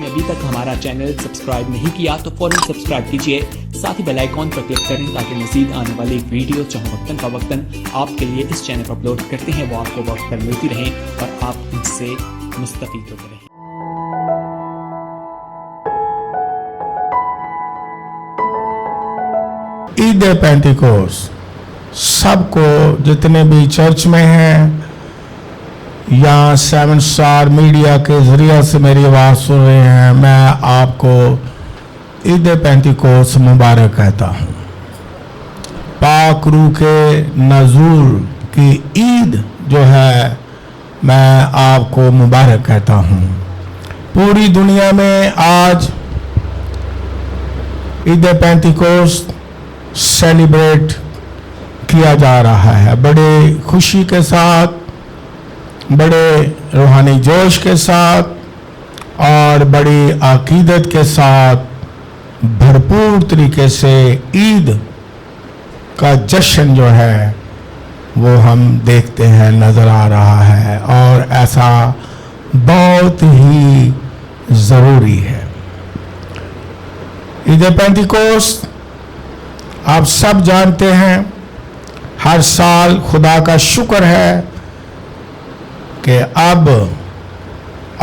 نے ابھی تک ہمارا چینل سبسکرائب نہیں کیا تو فوراً سبسکرائب کیجئے، ساتھ ہی بیل آئیکن پر کلک کریں تاکہ مزید آنے والی ویڈیو جو ہم وقتاً فوقتاً آپ کے لیے اس چینل پر اپلوڈ کرتے ہیں وہ آپ کو وقت پر ملتی رہیں اور آپ ان سے مستفید ہوتے رہیں۔ عید پینتیکوس سب کو جتنے بھی چرچ میں ہیں یا 7 سٹار میڈیا کے ذریعے سے میری آواز سن رہے ہیں، میں آپ کو عید پینتیکوس مبارک کہتا ہوں۔ پاک روح کے نزول کی عید جو ہے میں آپ کو مبارک کہتا ہوں۔ پوری دنیا میں آج عید پینتیکوس سیلیبریٹ کیا جا رہا ہے، بڑے خوشی کے ساتھ، بڑے روحانی جوش کے ساتھ اور بڑی عقیدت کے ساتھ بھرپور طریقے سے عید کا جشن جو ہے وہ ہم دیکھتے ہیں، نظر آ رہا ہے، اور ایسا بہت ہی ضروری ہے۔ عید پینتیکوس آپ سب جانتے ہیں، ہر سال خدا کا شکر ہے کہ اب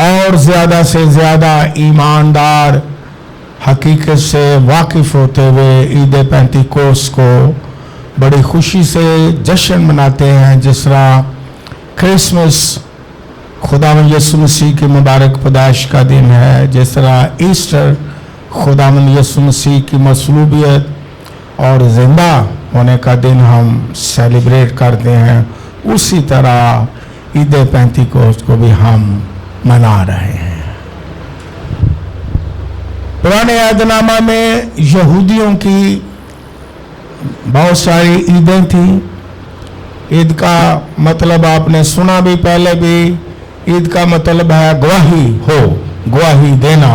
اور زیادہ سے زیادہ ایماندار حقیقت سے واقف ہوتے ہوئے عید پینتیکوس کو بڑی خوشی سے جشن مناتے ہیں، جس طرح کرسمس خداوند یسوع مسیح کی مبارک پیدائش کا دن ہے، جس طرح ایسٹر خداوند یسوع مسیح کی مصلوبیت اور زندہ ہونے کا دن ہم سیلیبریٹ کرتے ہیں، اسی طرح عید پینتیکوس کو بھی ہم منا رہے ہیں۔ پرانے عہد نامہ میں یہودیوں کی بہت ساری عیدیں تھیں۔ عید کا مطلب آپ نے سنا بھی پہلے بھی، عید کا مطلب ہے گواہی دینا،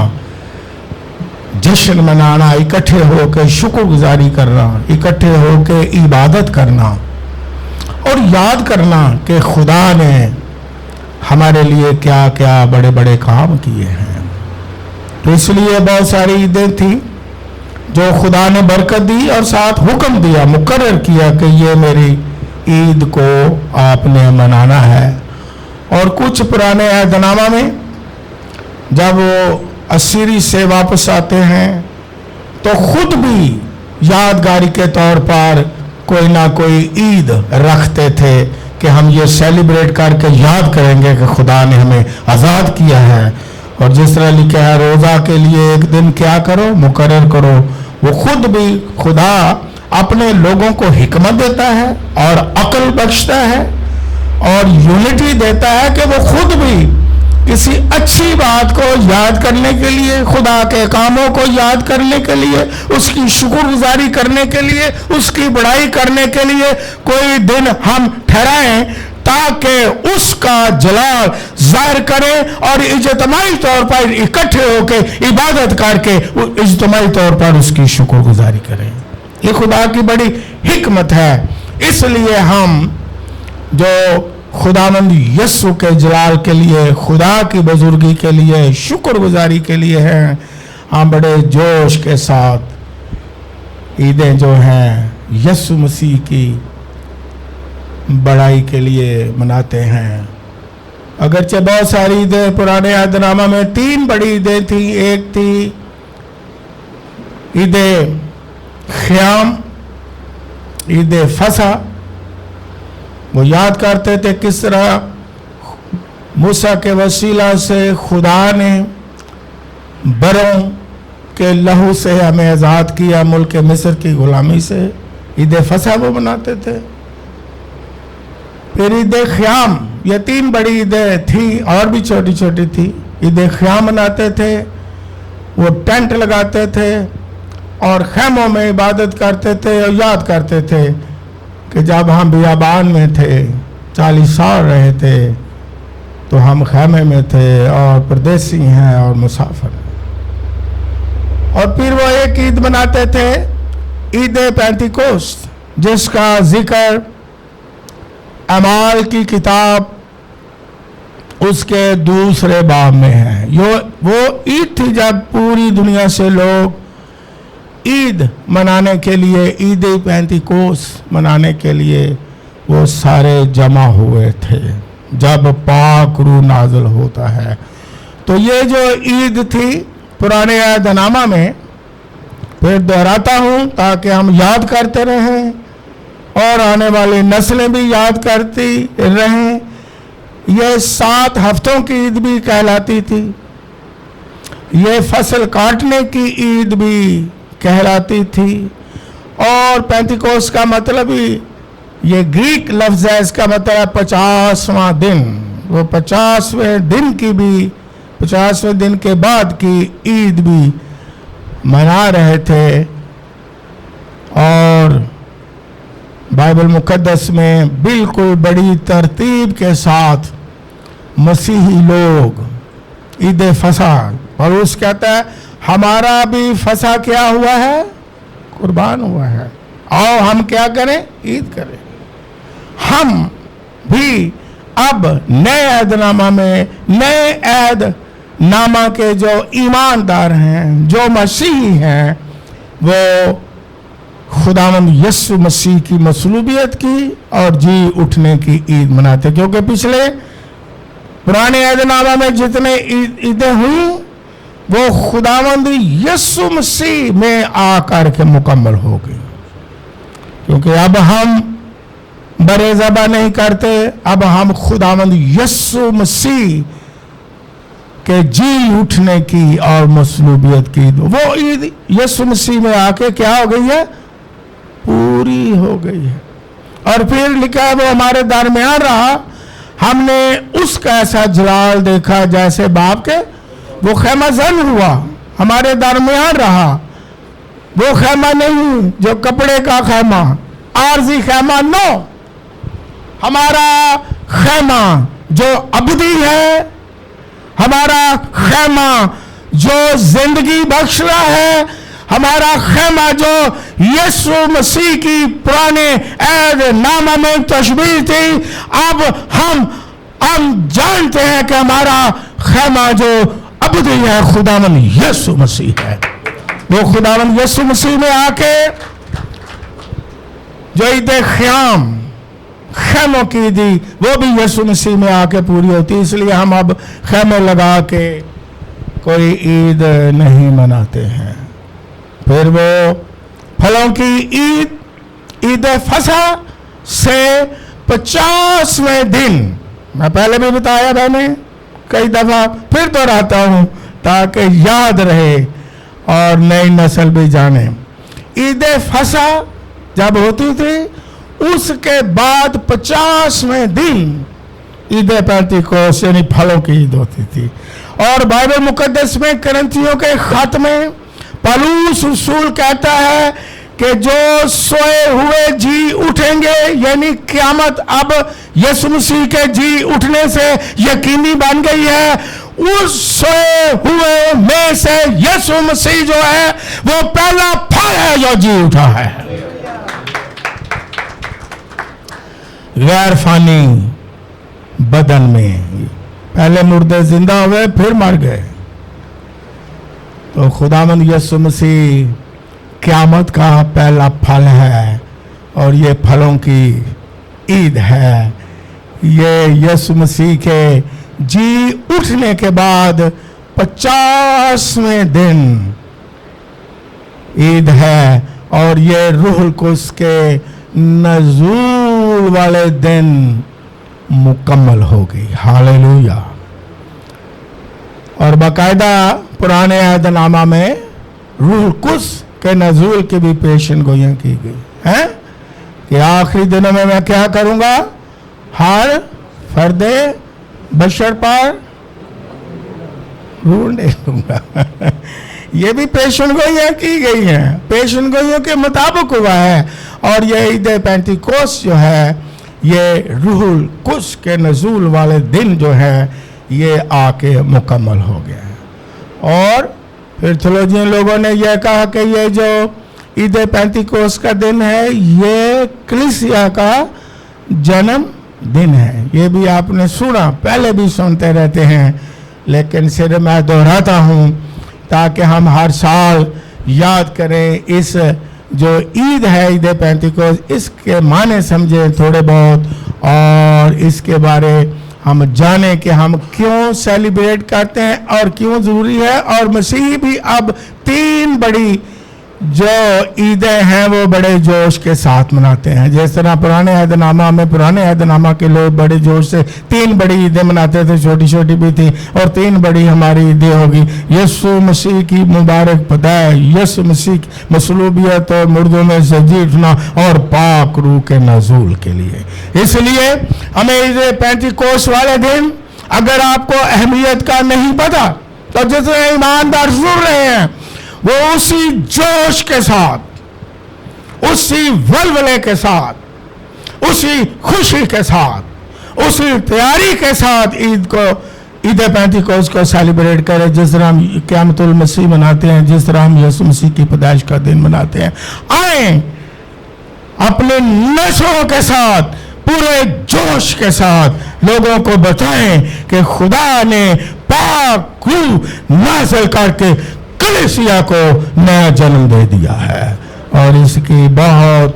جشن منانا، اکٹھے ہو کے شکر گزاری کرنا، اکٹھے ہو کے عبادت کرنا اور یاد کرنا کہ خدا نے ہمارے لیے کیا کیا بڑے بڑے کام کیے ہیں۔ تو اس لیے بہت ساری عیدیں تھیں جو خدا نے برکت دی اور ساتھ حکم دیا، مقرر کیا کہ یہ میری عید کو آپ نے منانا ہے۔ اور کچھ پرانے عہد نامہ میں جب وہ اسیری سے واپس آتے ہیں تو خود بھی یادگاری کے طور پر کوئی نہ کوئی عید رکھتے تھے کہ ہم یہ سیلیبریٹ کر کے یاد کریں گے کہ خدا نے ہمیں آزاد کیا ہے۔ اور جس طرح لکھا ہے روزہ کے لیے ایک دن کیا کرو، مقرر کرو، وہ خود بھی خدا اپنے لوگوں کو حکمت دیتا ہے اور عقل بخشتا ہے اور یونٹی دیتا ہے کہ وہ خود بھی کسی اچھی بات کو یاد کرنے کے لیے، خدا کے کاموں کو یاد کرنے کے لیے، اس کی شکر گزاری کرنے کے لیے، اس کی بڑائی کرنے کے لیے کوئی دن ہم ٹھہرائیں تاکہ اس کا جلال ظاہر کریں اور اجتماعی طور پر اکٹھے ہو کے عبادت کر کے اجتماعی طور پر اس کی شکر گزاری کریں۔ یہ خدا کی بڑی حکمت ہے۔ اس لیے ہم جو خداوند یسوع کے جلال کے لیے، خدا کی بزرگی کے لیے، شکر گزاری کے لیے ہیں، ہم بڑے جوش کے ساتھ عیدیں جو ہیں یسوع مسیح کی بڑائی کے لیے مناتے ہیں۔ اگرچہ بہت ساری عیدیں پرانے عہد نامہ میں 3 بڑی عیدیں تھیں۔ ایک تھی عید خیام، عید فصح، وہ یاد کرتے تھے کس طرح موسیٰ کے وسیلہ سے خدا نے بروں کے لہو سے ہمیں آزاد کیا ملک مصر کی غلامی سے۔ عید فصح وہ مناتے تھے۔ پھر عید خیام، یہ 3 بڑی عیدیں تھیں، اور بھی چھوٹی چھوٹی تھی۔ عید خیام مناتے تھے، وہ ٹینٹ لگاتے تھے اور خیموں میں عبادت کرتے تھے اور یاد کرتے تھے کہ جب ہم بیابان میں تھے، 40 سال رہے تھے، تو ہم خیمے میں تھے اور پردیسی ہیں اور مسافر ہیں۔ اور پھر وہ ایک عید مناتے تھے، عید پینتیکوس، جس کا ذکر اعمال کی کتاب اس کے دوسرے باب میں ہے۔ وہ عید تھی جب پوری دنیا سے لوگ عید منانے کے لیے، عید پینتیکوس منانے کے لیے وہ سارے جمع ہوئے تھے جب پاک روح نازل ہوتا ہے۔ تو یہ جو عید تھی پرانے عہد نامہ میں، پھر دہراتا ہوں تاکہ ہم یاد کرتے رہیں اور آنے والی نسلیں بھی یاد کرتی رہیں، یہ 7 ہفتوں کی عید بھی کہلاتی تھی، یہ فصل کاٹنے کی عید بھی کہلاتی تھی، اور پینتیکوس کا مطلب ہی یہ گریک لفظ ہے، اس کا مطلب 50واں دن، وہ 50ویں دن کی بھی 50ویں دن کے بعد کی عید بھی منا رہے تھے۔ اور بائبل مقدس میں بالکل بڑی ترتیب کے ساتھ مسیحی لوگ عید فصح، پولس کہتا ہے ہمارا بھی فصح کیا ہوا ہے؟ قربان ہوا ہے، آؤ ہم کیا کریں؟ عید کریں۔ ہم بھی اب نئے عہد نامہ میں، نئے عہد نامہ کے جو ایماندار ہیں، جو مسیحی ہیں، وہ خداوند یسوع مسیح کی مصلوبیت کی اور جی اٹھنے کی عید مناتے، کیونکہ پچھلے پرانے عہد نامہ میں جتنے عیدیں ہوئیں وہ خداوند یسوع مسیح میں آ کر کے مکمل ہو گئی، کیونکہ اب ہم برے ذبح نہیں کرتے، اب ہم خداوند یسوع مسیح کہ جی اٹھنے کی اور مصلوبیت کی وہ عید یسوع مسیح میں آ کے کیا ہو گئی ہے؟ پوری ہو گئی ہے۔ اور پھر لکھا ہے وہ ہمارے درمیان رہا، ہم نے اس کا ایسا جلال دیکھا جیسے باپ کے، وہ خیمہ زن ہوا، ہمارے درمیان رہا، وہ خیمہ نہیں جو کپڑے کا خیمہ، عارضی خیمہ، نو، ہمارا خیمہ جو ابدی ہے، ہمارا خیمہ جو زندگی بخش رہا ہے، ہمارا خیمہ جو یسوع مسیح کی پرانے عہد نامہ میں تشبیہ تھی، اب ہم جانتے ہیں کہ ہمارا خیمہ جو ابدی ہے خداوند یسوع مسیح ہے۔ وہ خداوند یسوع مسیح میں آ کے جو عید خیام، خیموں کی عیدی، وہ بھی یسوع مسیح میں آ کے پوری ہوتی، اس لیے ہم اب خیمے لگا کے کوئی عید نہیں مناتے ہیں۔ پھر وہ پھلوں کی عید، عید فصح سے 50ویں دن، میں پہلے بھی بتایا میں نے کئی دفعہ، پھر دہراتا ہوں تاکہ یاد رہے اور نئی نسل بھی جانے۔ عید فصح جب ہوتی تھی اس کے بعد 50ویں دن عید پینتیکوس یعنی پھلوں کی عید ہوتی تھی۔ اور بائبل مقدس میں کرنتھیوں کے خط میں پولس رسول کہتا ہے کہ جو سوئے ہوئے جی اٹھیں گے، یعنی قیامت اب یسوع مسیح کے جی اٹھنے سے یقینی بن گئی ہے، اس سوئے ہوئے میں سے یسوع مسیح جو ہے وہ پہلا پھل ہے جو جی اٹھا ہے۔ غیر فانی بدن میں، پہلے مردے زندہ ہوئے پھر مر گئے، تو خداوند یسوع مسیح قیامت کا پہلا پھل ہے، اور یہ پھلوں کی عید ہے۔ یہ یسوع مسیح کے جی اٹھنے کے بعد 50ویں دن عید ہے، اور یہ روح القدس کے نزول والے دن مکمل ہو گئی۔ ہاللویا۔ اور باقاعدہ پرانے عہد نامہ میں روح القدس کے نزول کی بھی پیشن گوئیاں کی گئی ہیں کہ آخری دنوں میں کیا کروں گا؟ ہر فرد بشر پر روح ڈالوں گا۔ یہ بھی پیشن گوئیاں کی گئی ہیں، پیشن گوئیوں کے مطابق ہوا ہے، اور یہ عید پینتیکوس جو ہے یہ روح القدس کے نزول والے دن جو ہے یہ آ کے مکمل ہو گیا ہے۔ اور پھر تھیولوجین لوگوں نے یہ کہا کہ یہ جو عید پینتیکوس کا دن ہے یہ کلیسیا کا جنم दिन है। ये भी आपने सुना, पहले भी सुनते रहते हैं, लेकिन सिर्फ मैं दोहराता हूँ ताकि हम हर साल याद करें। इस जो ईद है, ईद पेंतिकोस्त, इसके माने समझें थोड़े बहुत, और इसके बारे हम जाने कि हम क्यों सेलिब्रेट करते हैं और क्यों ज़रूरी है। और मसीह भी अब 3 बड़ी जो ईदें हैं वो बड़े जोश के साथ मनाते हैं। जिस तरह पुराने अहदनामा में, पुराने अहदनामा के लोग बड़े जोश से 3 बड़ी ईदें मनाते थे, छोटी छोटी भी थी, और 3 बड़ी हमारी ईदें होगी। यीशु मसीह की मुबारक पैदाइश, यीशु मसीह की मसलूबियत और मुर्दों में से जी उठना, और पाक रूह के नज़ूल के लिए। इसलिए हमें ईद पेंतिकोस्त वाले दिन, अगर आपको अहमियत का नहीं पता, तो जितने ईमानदार सुन रहे हैं वो उसी जोश के साथ, उसी वलवले के साथ, उसी खुशी के साथ, उसी तैयारी के साथ ईद पेंतिकोस्त को सेलिब्रेट करें, जिस तरह हम क़यामतुल मसीह मनाते हैं, जिस तरह हम यीशु मसीह की पैदाइश का दिन मनाते हैं। आए अपने नशों के साथ, पूरे जोश के साथ लोगों को बताएं कि खुदा ने पाक रूह नाज़िल करके कलीसिया को नया जन्म दे दिया है, और इसकी बहुत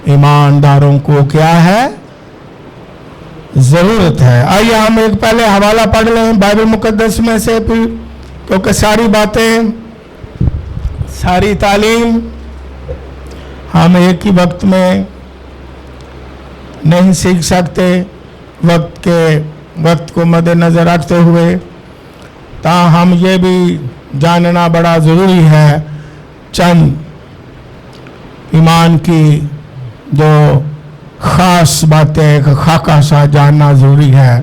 ईमानदारों को क्या है, जरूरत है। आइए हम एक पहले हवाला पढ़ लें बाइबल मुकद्दस में से, फिर क्योंकि सारी बातें, सारी तालीम हम एक ही वक्त में नहीं सीख सकते। वक्त को मद्देनजर रखते हुए ताहम ये भी जानना बड़ा ज़रूरी है, चंद ईमान की जो ख़ास बातें खाका सा जानना ज़रूरी है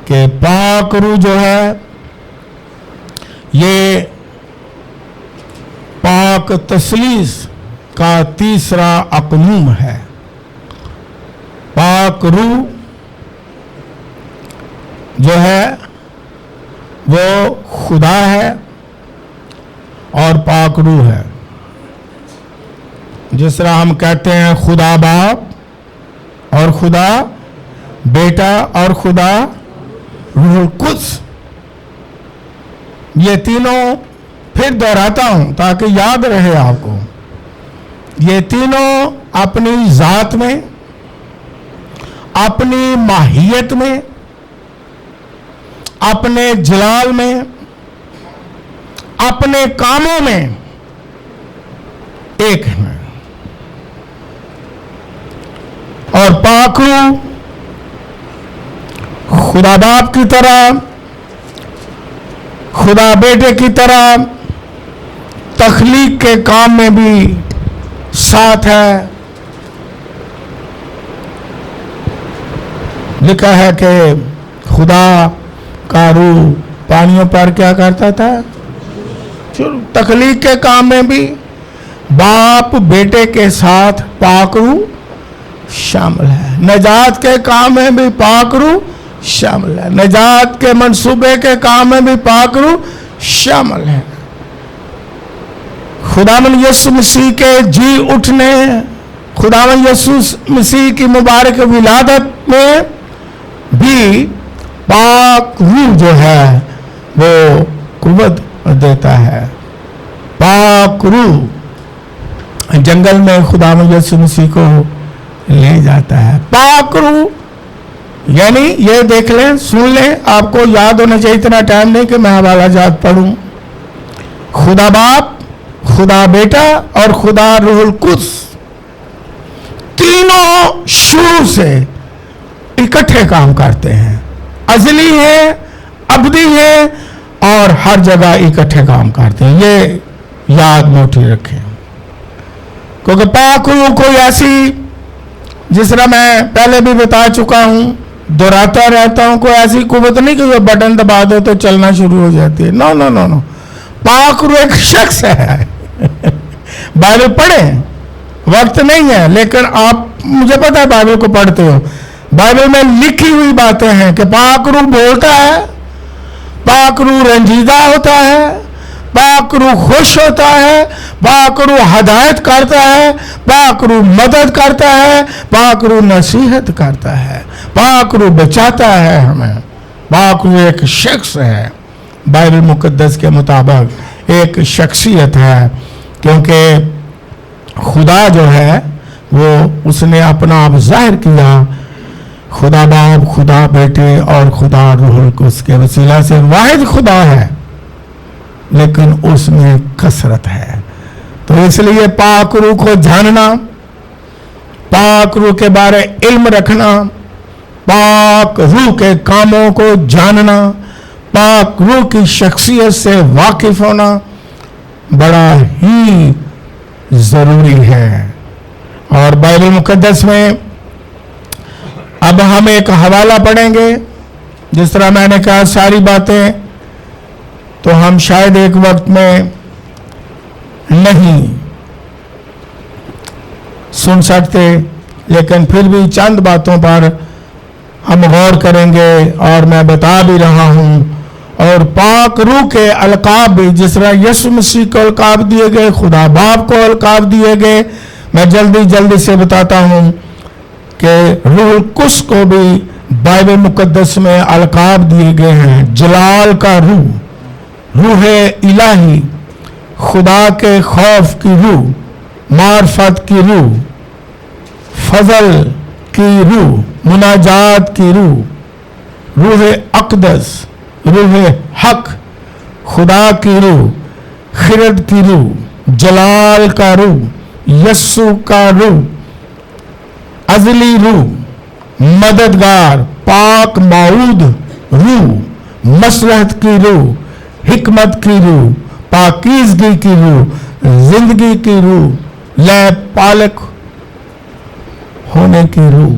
कि पाक रूह जो है ये पाक तसलीस का तीसरा अक़नूम है। पाक रूह जो है वो खुदा है और पाक रूह है। जिस तरह हम कहते हैं खुदा बाप और खुदा बेटा और खुदा रूहुल कुद्स, ये तीनों फिर दोहराता हूं ताकि याद रहे आपको, ये तीनों अपनी जात में, अपनी माहियत में, अपने जलाल में, अपने कामों में एक है। और पाक रूह खुदा बाप की तरह, खुदा बेटे की तरह तख्लीक के काम में भी साथ है। लिखा है कि खुदा का रूह पानियों पर क्या करता था, तख्लीक के काम में भी बाप बेटे के साथ पाक रूह शामिल है। नजात के काम में भी पाक रूह शामिल है। नजात के मंसूबे के काम में भी पाक रूह शामिल है। खुदावंद यीशु मसीह के जी उठने, खुदावंद यीशु मसीह की मुबारक विलादत में भी पाक रूह जो है वो कुव्वत देता है। पाक रूह जंगल में खुदावंद यीशु मसीह को ले जाता है। पाक रूह यानी ये देख लें, सुन लें, आपको याद होना चाहिए, इतना टाइम नहीं कि मैं हवाला जात पढ़ूं। खुदा बाप, खुदा बेटा और खुदा रूहुल कुद्स तीनों शुरू से इकट्ठे काम करते हैं। अजली है, अबदी है और हर जगह इकट्ठे काम करते हैं। ये याद मोटी रखें, क्योंकि पाक रूह कोई ऐसी, जिस तरह मैं पहले भी बता चुका हूं, दोहराता रहता हूं, कोई ऐसी कुव्वत नहीं कि जो बटन दबा दो तो चलना शुरू हो जाती है। नो नो नो नो, पाक रूह एक शख्स है। बाइबल पढ़ें, वक्त नहीं है, लेकिन आप, मुझे पता है बाइबल को पढ़ते हो, बाइबल में लिखी हुई बातें हैं कि पाक रूह बोलता है, पाक रूह रंजीदा होता है, پاک روح خوش ہوتا ہے، پاک روح ہدایت کرتا ہے، پاک روح مدد کرتا ہے، پاک روح نصیحت کرتا ہے، پاک روح بچاتا ہے ہمیں۔ پاک روح ایک شخص ہے، بائبل مقدس کے مطابق ایک شخصیت ہے، کیونکہ خدا جو ہے وہ اس نے اپنا آپ ظاہر کیا، خدا باپ، خدا بیٹے اور خدا روح القدس کے وسیلہ سے واحد خدا ہے، لیکن اس میں کثرت ہے۔ تو اس لیے پاک روح کو جاننا، پاک روح کے بارے علم رکھنا، پاک روح کے کاموں کو جاننا، پاک روح کی شخصیت سے واقف ہونا بڑا ہی ضروری ہے۔ اور بائبل مقدس میں اب ہم ایک حوالہ پڑھیں گے، جس طرح میں نے کہا ساری باتیں تو ہم شاید ایک وقت میں نہیں سن سکتے، لیکن پھر بھی چند باتوں پر ہم غور کریں گے، اور میں بتا بھی رہا ہوں۔ اور پاک روح کے القاب بھی، جس طرح یسوع مسیح کو القاب دیے گئے، خدا باپ کو القاب دیے گئے، میں جلدی سے بتاتا ہوں کہ روح القدس کو بھی بائبل مقدس میں القاب دیے گئے ہیں۔ جلال کا روح، روح الہی، خدا کے خوف کی روح، معرفت کی روح، فضل کی روح، مناجات کی روح، روح اقدس، روح حق، خدا کی روح، خرد کی روح، جلال کا روح، یسوع کا روح، ازلی روح، مددگار، پاک معود روح، مصلحت کی روح، حکمت کی روح، پاکیزگی کی روح، زندگی کی روح، لے پالک ہونے کی روح۔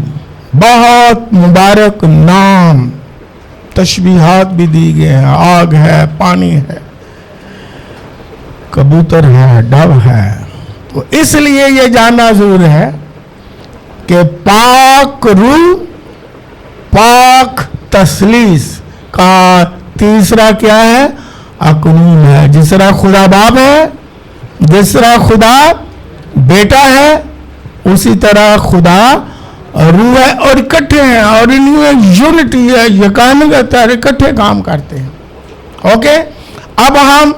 بہت مبارک نام، تشبیہات بھی دی گئے ہیں، آگ ہے، پانی ہے، کبوتر ہے، ڈو ہے۔ تو اس لیے یہ جاننا ضرور ہے کہ پاک روح، پاک تثلیث کا تیسرا کیا ہے؟ اقنوم ہے۔ جس طرح خدا باپ ہے، جس طرح خدا بیٹا ہے، اسی طرح خدا روح ہے، اور اکٹھے ہیں، اور ان میں یونٹی ہے، یکانگت ہے، اکٹھے کام کرتے ہیں۔ اوکے، اب ہم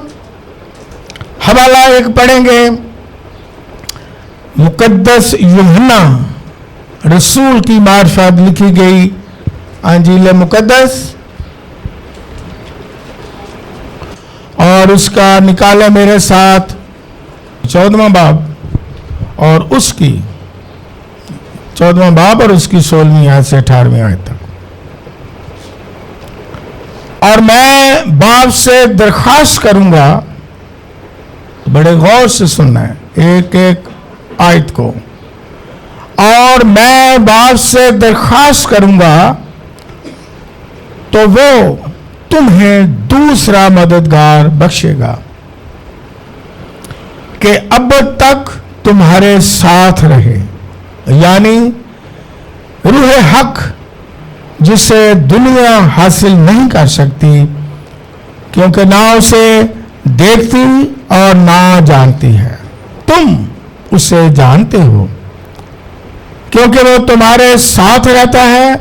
حوالہ ایک پڑھیں گے، مقدس یوحنا رسول کی معرفت لکھی گئی انجیل مقدس، اور اس کا نکالے میرے ساتھ 14واں باب اور اس کی 14واں باب اور اس کی 16ویں آیت سے 18ویں آیت تک۔ اور میں باپ سے درخواست کروں گا، بڑے غور سے سننا ہے ایک ایک آیت کو، اور میں باپ سے درخواست کروں گا تو وہ تمہیں دوسرا مددگار بخشے گا کہ اب تک تمہارے ساتھ رہے، یعنی روح حق، جسے دنیا حاصل نہیں کر سکتی، کیونکہ نہ اسے دیکھتی اور نہ جانتی ہے۔ تم اسے جانتے ہو کیونکہ وہ تمہارے ساتھ رہتا ہے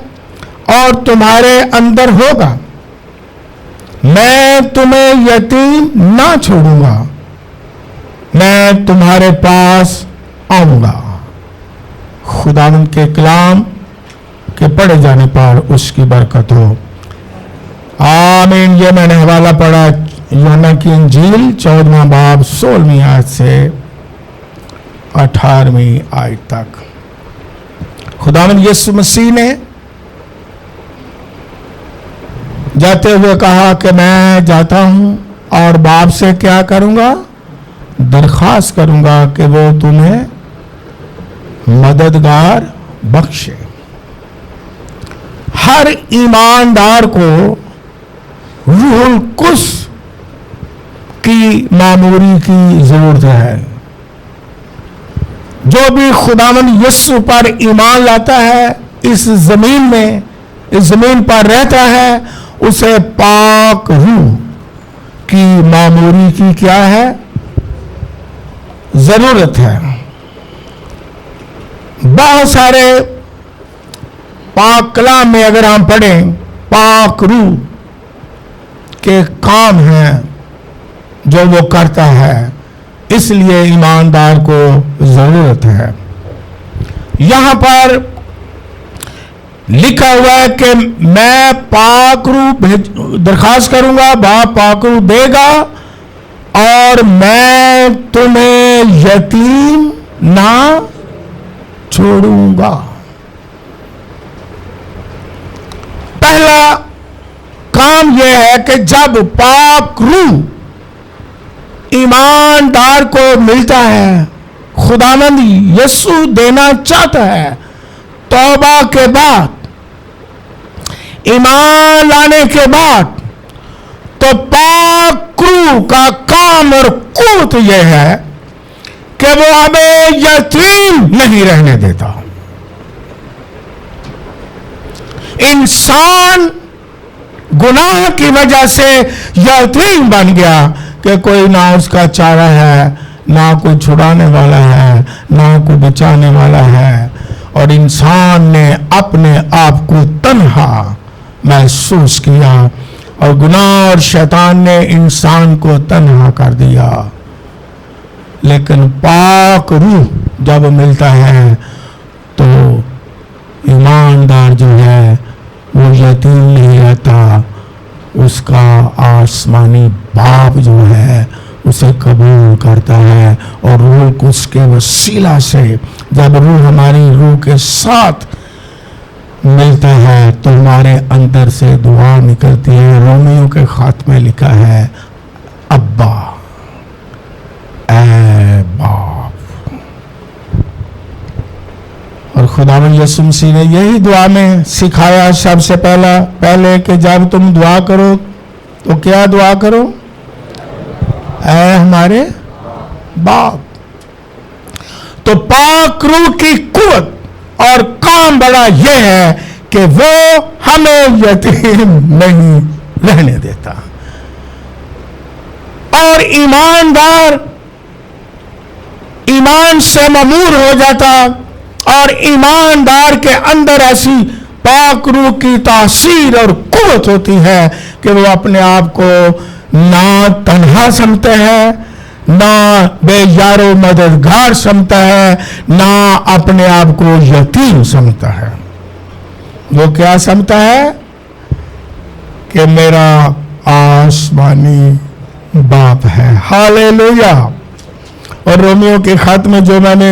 اور تمہارے اندر ہوگا۔ میں تمہیں یتیم نہ چھوڑوں گا، میں تمہارے پاس آؤں گا۔ خداوند کے کلام کے پڑھے جانے پر اس کی برکت ہو، آمین۔ یہ میں نے حوالہ پڑھا یوحنا کی انجیل 14واں باب 16ویں آیت سے 18ویں آیت تک۔ خداوند یسوع مسیح نے جاتے ہوئے کہا کہ میں جاتا ہوں اور باپ سے کیا کروں گا؟ درخواست کروں گا کہ وہ تمہیں مددگار بخشے۔ ہر ایماندار کو روح القدس کی معموری کی ضرورت ہے۔ جو بھی خداوند یسوع پر ایمان لاتا ہے، اس زمین میں، اس زمین پر رہتا ہے، اسے پاک روح की मामूरी की क्या है? जरूरत है। बहुत सारे पाक कलाम में अगर हम पढ़ें, पाक रूह के काम हैं जो वो करता है, इसलिए ईमानदार को जरूरत है। यहां पर लिखा हुआ है कि मैं पाक रूह दरखास्त करूंगा, बाप पाक रूह देगा और मैं तुम्हें यतीम ना छोड़ूंगा। पहला काम यह है कि जब पाक रूह ईमानदार को मिलता है, खुदावंद यीशु देना चाहता है, तौबा के बाद, ईमान लाने के बाद, तो पाक रूह का काम और कुव्वत यह है कि वो हमें यतीम नहीं रहने देता। इंसान गुनाह की वजह से यतीम बन गया कि कोई ना उसका चारा है, ना कोई छुड़ाने वाला है, ना कोई बचाने वाला है, और इंसान ने अपने आप को तन्हा महसूस किया और गुनाह और शैतान ने इंसान को तन्हा कर दिया। लेकिन पाक रूह जब मिलता है तो ईमानदार जो है वो यतीम नहीं रहता, उसका आसमानी बाप जो है उसे कबूल करता है, और रूह को उसके वसीला से, जब रूह हमारी रूह के साथ मिलता है तो हमारे अंदर से दुआ निकलती है। रोमियो के खात में लिखा है, अब्बा, ऐ बाप। और खुदावंद यीशु मसीह ने यही दुआ में सिखाया सबसे पहले कि जब तुम दुआ करो तो क्या दुआ करो? ऐ हमारे बाप। तो पाक रूह की कुव्वत और काम बड़ा यह है कि वो हमें यतीम नहीं रहने देता, और ईमानदार ईमान से ममूर हो जाता, और ईमानदार के अंदर ऐसी पाक रूह की तासीर और कुव्वत होती है कि वो अपने आप को ना तन्हा समझते हैं, ना बेयारो मददगार समझता है, ना अपने आप को यतीम समझता है। वो क्या समझता है? कि मेरा आसमानी बाप है। हालेलुया। और रोमियो के खत में जो मैंने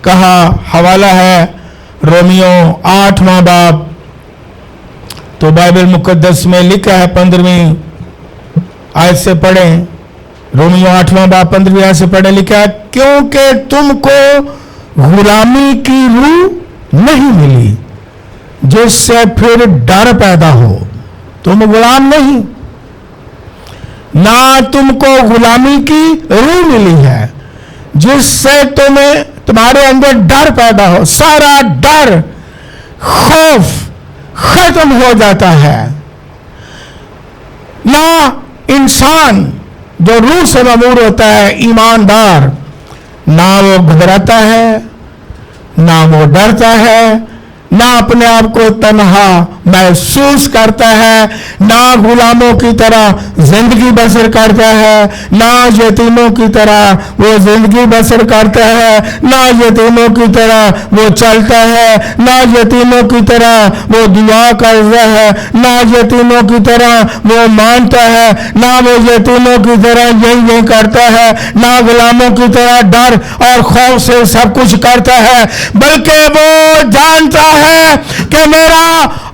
कहा हवाला है रोमियो 8वां बाब, तो बाइबल मुकद्दस में लिखा है 15वीं आयत से पढ़ें। रोमियो 8वां बाब 15वीं आयत से पढ़े, लिखा है, क्योंकि तुमको गुलामी की रूह नहीं मिली जिससे फिर डर पैदा हो। तुम गुलाम नहीं, ना तुमको गुलामी की रूह मिली है जिससे तुम्हारे अंदर डर पैदा हो। सारा डर, खौफ खत्म हो जाता है। ना इंसान जो रूह से ममूर होता है, ईमानदार, ना वो घबराता है, ना वो डरता है, ना अपने आप को तन्हा महसूस करता है, ना गुलामों की तरह जिंदगी बसर करता है, ना यतीमों की तरह वो जिंदगी बसर करता है, ना यतीमों की तरह वो चलता है, ना यतीमों की तरह वो दुआ करता है, ना यतीमों की तरह वो मानता है, ना वो यतीमों की तरह यही करता है, ना गुलामों की तरह डर और खौफ से सब कुछ करता है, बल्कि वो जानता है कि मेरा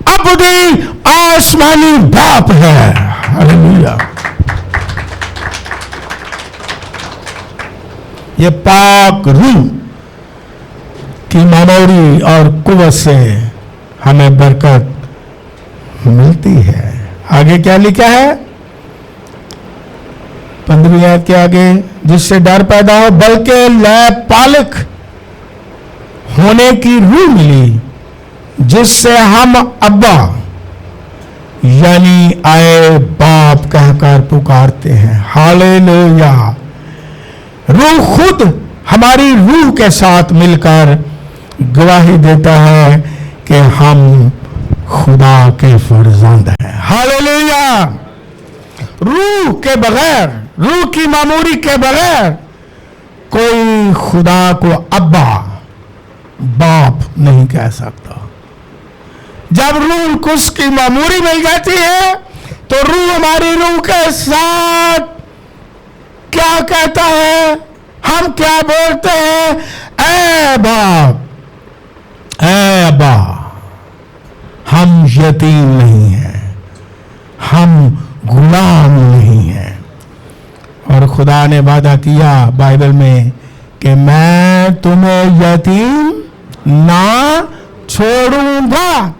अबदी आसमानी बाप है। हालेलुया। ये पाक रूह की मामूरी और कुव्वत से हमें बरकत मिलती है। आगे क्या लिखा है 15वीं आयत के आगे, जिससे डर पैदा हो, बल्कि लय पालक होने की रूह मिली जिससे हम अब्बा यानी आए बाप कहकर पुकारते हैं। हालेलुया। रूह खुद हमारी रूह के साथ मिलकर गवाही देता है कि हम खुदा के फर्जंद हैं। हालेलुया। रूह के बगैर, रूह की मामूरी के बगैर कोई खुदा को अब्बा, बाप नहीं कह सकता। जब रूह को उसकी मामूरी मिल जाती है तो रूह हमारी रूह के साथ क्या कहता है, हम क्या बोलते हैं, ऐ बाप, ऐ अब्बा। हम यतीम नहीं हैं, हम गुलाम नहीं हैं। और खुदा ने वादा किया बाइबल में कि मैं तुम्हें यतीम ना छोड़ूंगा,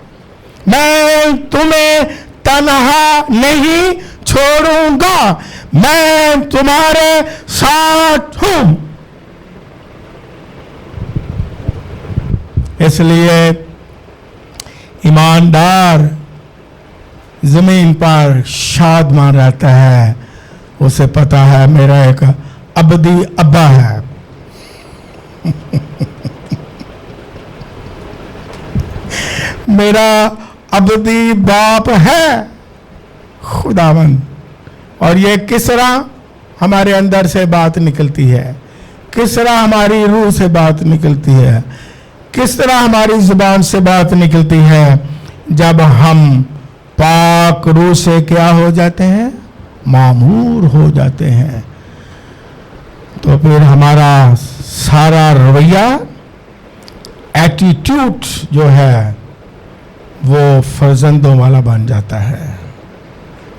मैं तुम्हें तन्हा नहीं छोड़ूंगा, मैं तुम्हारे साथ हूं। इसलिए ईमानदार जमीन पर शादमान रहता है, उसे पता है मेरा एक अबदी अब्बा है। मेरा अबदी बाप है खुदावंद। और ये किस तरह हमारे अंदर से बात निकलती है, किस तरह हमारी रूह से बात निकलती है, किस तरह हमारी जुबान से बात निकलती है, जब हम पाक रूह से क्या हो जाते हैं, मामूर हो जाते हैं। तो फिर हमारा सारा रवैया, एटीट्यूड जो है वो फर्जंदों वाला बन जाता है,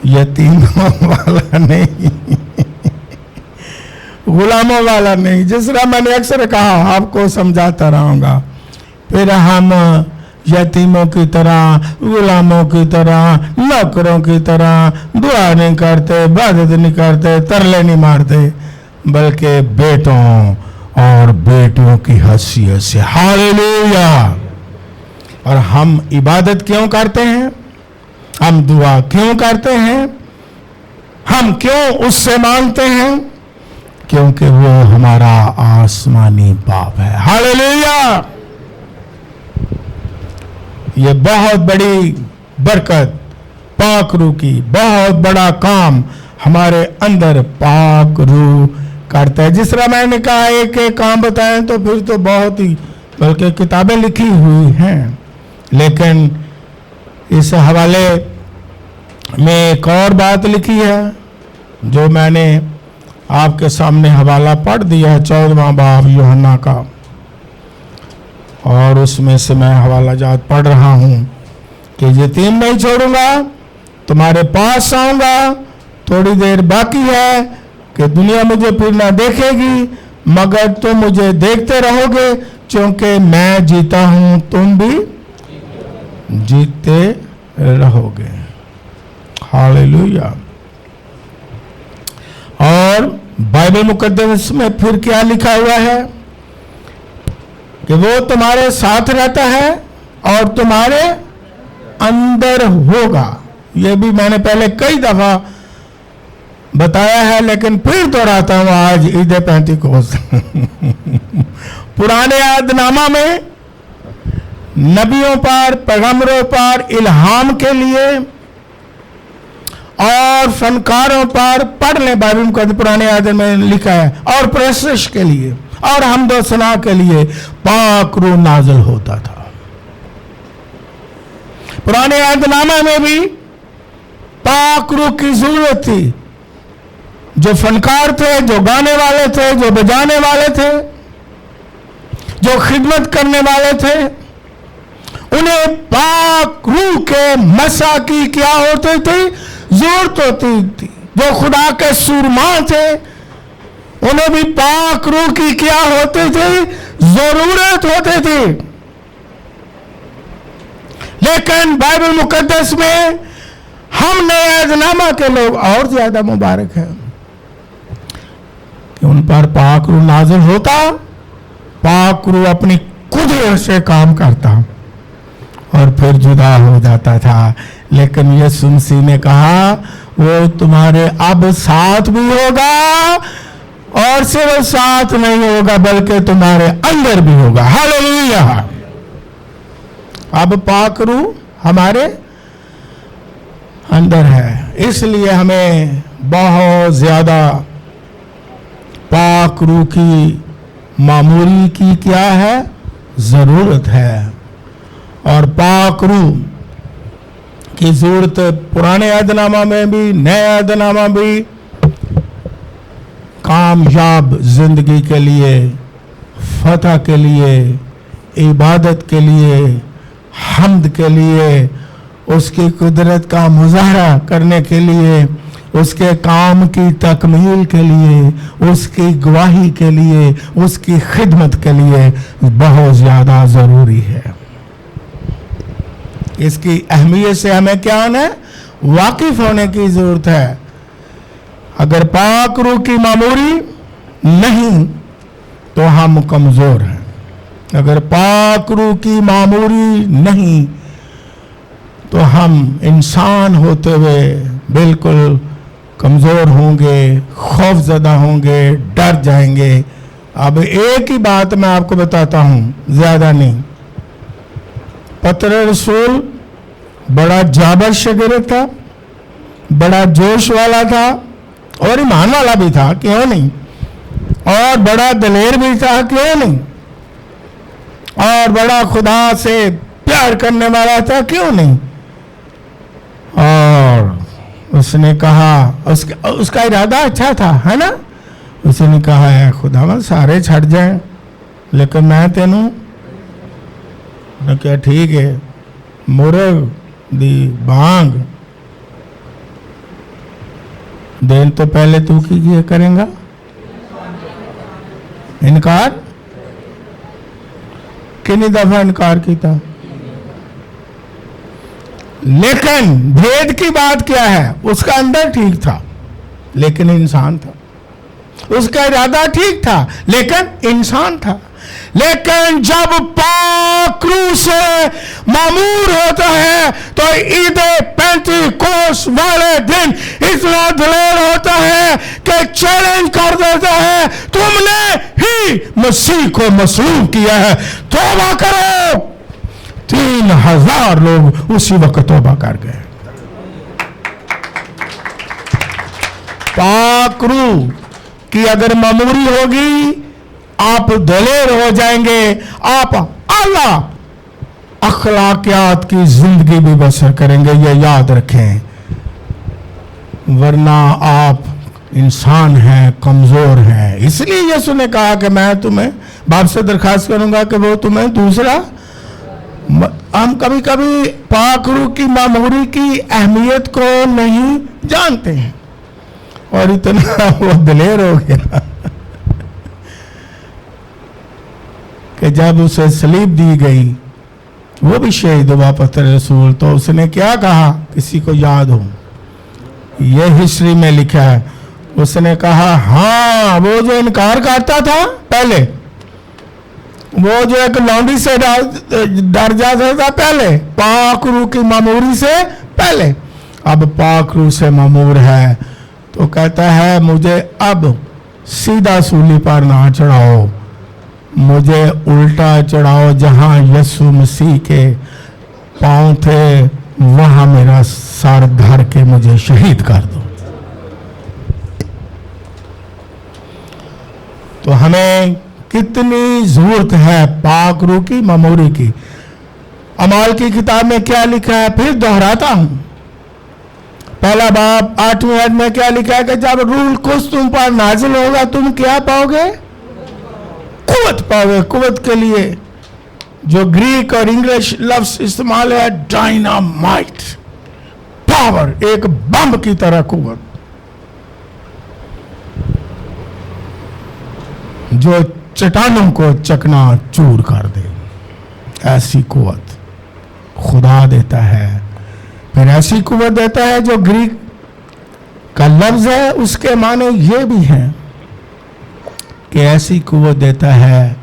यतीमों वाला नहीं, गुलामों वाला नहीं। जिस तरह मैंने अक्सर कहा, आपको समझाता रहूंगा, फिर हम यतीमों की तरह, गुलामों की तरह, नौकरों की तरह दुआ नहीं करते, इबादत नहीं करते, तरले नहीं मारते, बल्कि बेटों और बेटियों की हैसियत से। हालेलुया। और हम इबादत क्यों करते हैं, हम दुआ क्यों करते हैं, हम क्यों उससे मांगते हैं, क्योंकि वो हमारा आसमानी बाप है। हालेलुया। ये बहुत बड़ी बरकत पाक रूह की, बहुत बड़ा काम हमारे अंदर पाक रूह करता है। जिस तरह मैंने कहा एक एक काम बताएं तो फिर तो बहुत ही, बल्कि किताबें लिखी हुई हैं, लेकिन इस हवाले में एक और बात लिखी है जो मैंने आपके सामने हवाला पढ़ दिया है, 14वां बाब यूहन्ना का, और उसमें से मैं हवाला जात पढ़ रहा हूं कि यतीम नहीं छोड़ूंगा, तुम्हारे पास आऊंगा। थोड़ी देर बाकी है कि दुनिया मुझे फिर ना देखेगी, मगर तुम मुझे देखते रहोगे, क्योंकि मैं जीता हूं, तुम भी जीते रहोगे। हालेलुया। और बाइबल मुकद्दस में फिर क्या लिखा हुआ है कि वो तुम्हारे साथ रहता है और तुम्हारे अंदर होगा। ये भी मैंने पहले कई दफा बताया है, लेकिन फिर दोहराता हूं आज ईद पेंतिकोस्त। पुराने यादनामा में नबियों पर, पैगंबरों पर इल्हाम के लिए और फनकारों पर पढ़ लें, बाइबल मुकद्दस पुराने याद में लिखा है, और प्रशिश के लिए और हमदो सना के लिए पाक रूह नाज़िल होता था। पुराने यादनामा में भी पाक रूह की जरूरत थी। जो फनकार थे, जो गाने वाले थे, जो बजाने वाले थे, जो खिदमत करने वाले थे, उन्हें पाक रूह के मसा की क्या होती थी, जरूरत होती थी। जो खुदा के सुरमा थे, उन्हें भी पाक रूह की क्या होती थी, जरूरत होती थी। लेकिन बाइबल मुकद्दस में हम नए यादनामा के लोग और ज्यादा मुबारक हैं कि उन पर पाक रूह नाज़िल होता, पाक रूह अपनी कुदरत से काम करता और फिर जुदा हो जाता था। लेकिन यीशु मसीह ने कहा वो तुम्हारे अब साथ भी होगा, और सिर्फ साथ नहीं होगा बल्कि तुम्हारे अंदर भी होगा। हालेलुया। अब पाक रूह हमारे अंदर है, इसलिए हमें बहुत ज्यादा पाक रूह की मामूली की क्या है जरूरत है। और पाक रूह की जरूरत पुराने अहदनामा में भी नए अहदनामा भी कामयाब जिंदगी के लिए, फतह के लिए, इबादत के लिए, हम्द के लिए, उसकी कुदरत का मुजाहरा करने के लिए, उसके काम की तकमील के लिए, उसकी गवाही के लिए, उसकी खिदमत के लिए बहुत ज़्यादा ज़रूरी है। इसकी अहमियत से हमें क्या होना है, वाकिफ होने की ज़रूरत है। अगर पाक रूह की मामूरी नहीं तो हम कमज़ोर हैं। अगर पाक रूह की मामूरी नहीं तो हम इंसान होते हुए बिल्कुल कमज़ोर होंगे, खौफज़दा होंगे, डर जाएंगे। अब एक ही बात मैं आपको बताता हूँ, ज़्यादा नहीं। पतरस रसूल बड़ा जाबर शागिर्द था, बड़ा जोश वाला था और ईमान वाला भी था, क्यों नहीं, और बड़ा दलेर भी था, क्यों नहीं, और बड़ा खुदा से प्यार करने वाला था, क्यों नहीं। और उसने कहा, उसका इरादा अच्छा था, है ना। उसने कहा है खुदा सारे छड़ जाएं लेकिन मैं तेनू क्या ठीक है, मुर्ग दी बांग देन तो पहले तू की करेगा इनकार। कितनी दफा इनकार किया, लेकिन भेद की बात क्या है, उसका अंदर ठीक था लेकिन इंसान था, उसका इरादा ठीक था लेकिन इंसान था। लेकिन जब पाक रूह से मामूर होता है तो ईद पेंतीकोस वाले दिन इतना दलेर होता है कि चैलेंज कर देता है, तुमने ही मसीह को मसलूब किया है, तौबा करो। 3000 लोग उसी वक्त तौबा कर गए। पाक रूह की अगर मामूरी होगी आप दलेर हो जाएंगे, आप आला अखलाकियात की जिंदगी भी बसर करेंगे, ये याद रखें। वरना आप इंसान हैं, कमजोर हैं। इसलिए यीशु ने कहा कि मैं तुम्हें बाप से दरखास्त करूंगा कि वो तुम्हें दूसरा। हम कभी कभी पाक रूह की मामूरी की अहमियत को नहीं जानते हैं और इतना वो दलेर हो गया कि जब उसे सलीब दी गई, वो भी शहीद हुआ पतरस रसूल, तो उसने क्या कहा, किसी को याद हो, ये हिस्ट्री में लिखा है, उसने कहा हाँ वो जो इनकार करता था पहले, वो जो एक लौंडी से डर जाता था पहले, पाक रूह की मामूरी से पहले, अब पाक रूह से मामूर है तो कहता है मुझे अब सीधा सूली पर ना चढ़ाओ, मुझे उल्टा चढ़ाओ, जहां यीशु मसीह के पांव थे वहां मेरा सर धर के मुझे शहीद कर दो। तो हमें कितनी जरूरत है पाक रूह की मामूरी की। अमाल की किताब में क्या लिखा है, फिर दोहराता हूं, पहला बाब 8वें अध्याय में क्या लिखा है कि जब रूह कुछ तुम पर नाजिल होगा तुम क्या पाओगे, कुवत पाओगे। कुवत के लिए जो ग्रीक और इंग्लिश लफ्ज इस्तेमाल है डायनामाइट, पावर, एक बम की तरह कुवत जो चट्टानों को चकनाचूर कर दे, ऐसी कुवत खुदा देता है। फिर ऐसी कुवत देता है जो ग्रीक का लफ्ज है उसके माने ये भी हैं कि ऐसी कुवत देता है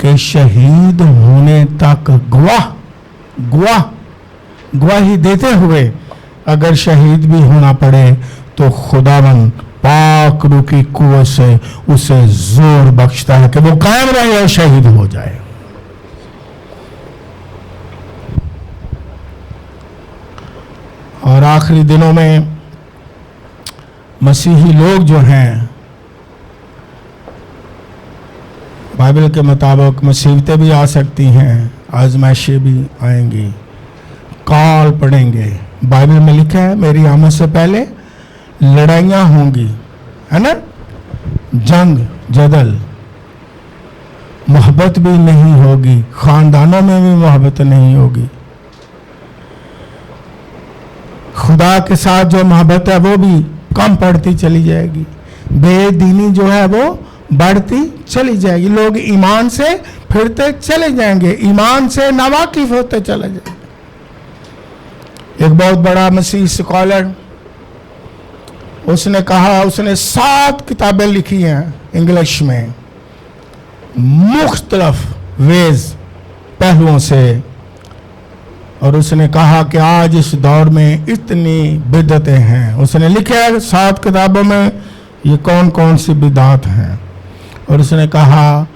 कि शहीद होने तक गवाह गवाही देते हुए अगर शहीद भी होना पड़े तो खुदावन पाक रूह की कुव्वत से उसे जोर बख्शता है कि वो कायम रहे और शहीद हो जाए। और आखिरी दिनों में मसीही लोग जो हैं, बाइबल के मुताबिक मुसीबतें भी आ सकती हैं, आजमाइशें भी आएंगी, काल पड़ेंगे। बाइबल में लिखा है मेरी आमद से पहले लड़ाइयाँ होंगी, है ना, जंग जदल, मोहब्बत भी नहीं होगी, खानदानों में भी मोहब्बत नहीं होगी, खुदा के साथ जो मोहब्बत है वो भी कम पड़ती चली जाएगी, बेदीनी जो है वो बढ़ती चली जाएगी, लोग ईमान से फिरते चले जाएंगे, ईमान से नावाकिफ होते चले जाएंगे। एक बहुत बड़ा मसीह स्कॉलर, उसने कहा, उसने 7 किताबें लिखी हैं इंग्लिश में, मुख्तलिफ वेज पहलुओं से, और उसने कहा कि आज इस दौर में इतनी बिदअतें हैं। उसने लिखा है 7 किताबों में ये कौन कौन सी बिदात हैं, और उसने कहा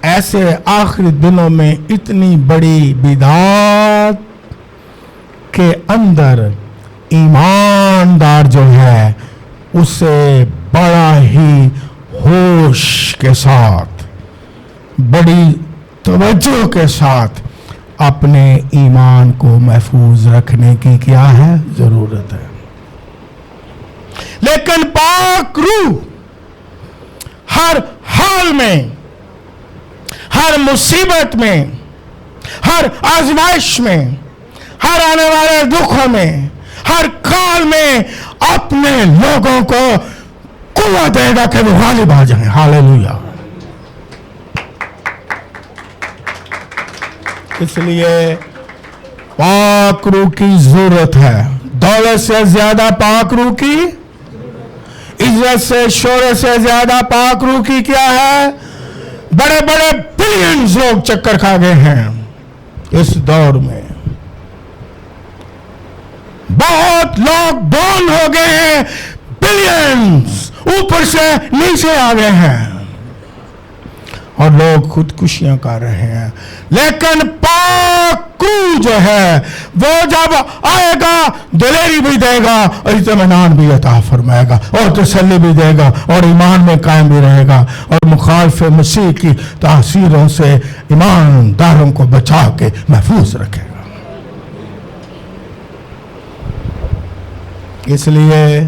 ऐसे आखिरी दिनों में इतनी बड़ी बिदात के अंदर ईमानदार जो है उसे बड़ा ही होश के साथ, बड़ी तवज्जो के साथ अपने ईमान को महफूज रखने की क्या है, जरूरत है। लेकिन पाक रूह हर हाल में, हर मुसीबत में, हर आजमाइश में, हर आने वाले दुखों में, हर काल में अपने लोगों को कुव्वत देगा कि वो गालिब आ जाए। हालेलुया। इसलिए पाक रूह की जरूरत है, दौलत से ज्यादा पाक रूह की, इज्जत से शोहरत से ज्यादा पाक रूह की क्या है। बड़े बड़े बिलियंस लोग चक्कर खा गए हैं इस दौर में, बहुत लोग डाउन हो गए हैं, बिलियंस ऊपर से नीचे आ गए हैं और लोग खुदकुशियां कर रहे हैं। लेकिन पाक रूह जो है वो जब आएगा दिलेरी भी देगा और इत्मीनान भी अता फरमाएगा और तसल्ली भी देगा और ईमान में कायम भी रहेगा और मुखालिफ मसीह की तासीरों से ईमानदारों को बचा के महफूज रखेगा। इसलिए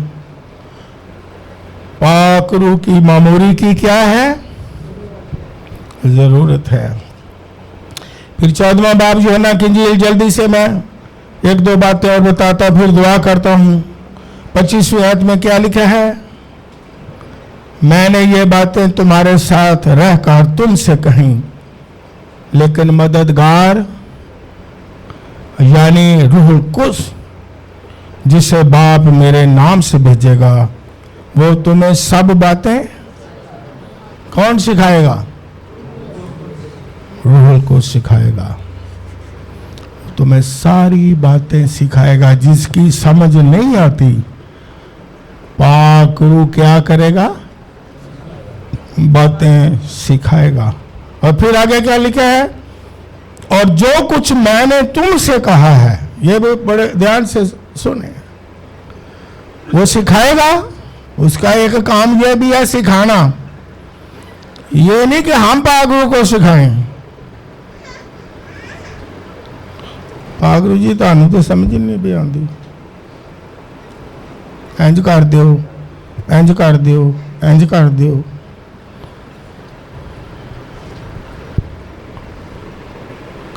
पाक रूह की मामूरी की क्या है, जरूरत है। फिर 14वां बाब यूहन्ना की इंजील, जल्दी से मैं 1-2 बातें और बताता फिर दुआ करता हूं। 25वीं आयत में क्या लिखा है, मैंने ये बातें तुम्हारे साथ रहकर तुमसे कहीं, लेकिन मददगार यानी रूहुल कुद्स जिसे बाप मेरे नाम से भेजेगा वो तुम्हें सब बातें कौन सिखाएगा, रूहुल को सिखाएगा, तुम्हें सारी बातें सिखाएगा। जिसकी समझ नहीं आती पाक रूह क्या करेगा, बातें सिखाएगा। और फिर आगे क्या लिखा है, और जो कुछ मैंने तुमसे कहा है, ये भी बड़े ध्यान से सुने, वो सिखाएगा। उसका एक काम ये भी है सिखाना, ये नहीं कि हम पाक रूह को सिखाएं। पाक रूह जी तानू तो समझ नहीं भी आती, इंज कर दियो, इंज कर दियो, इंज कर दियो।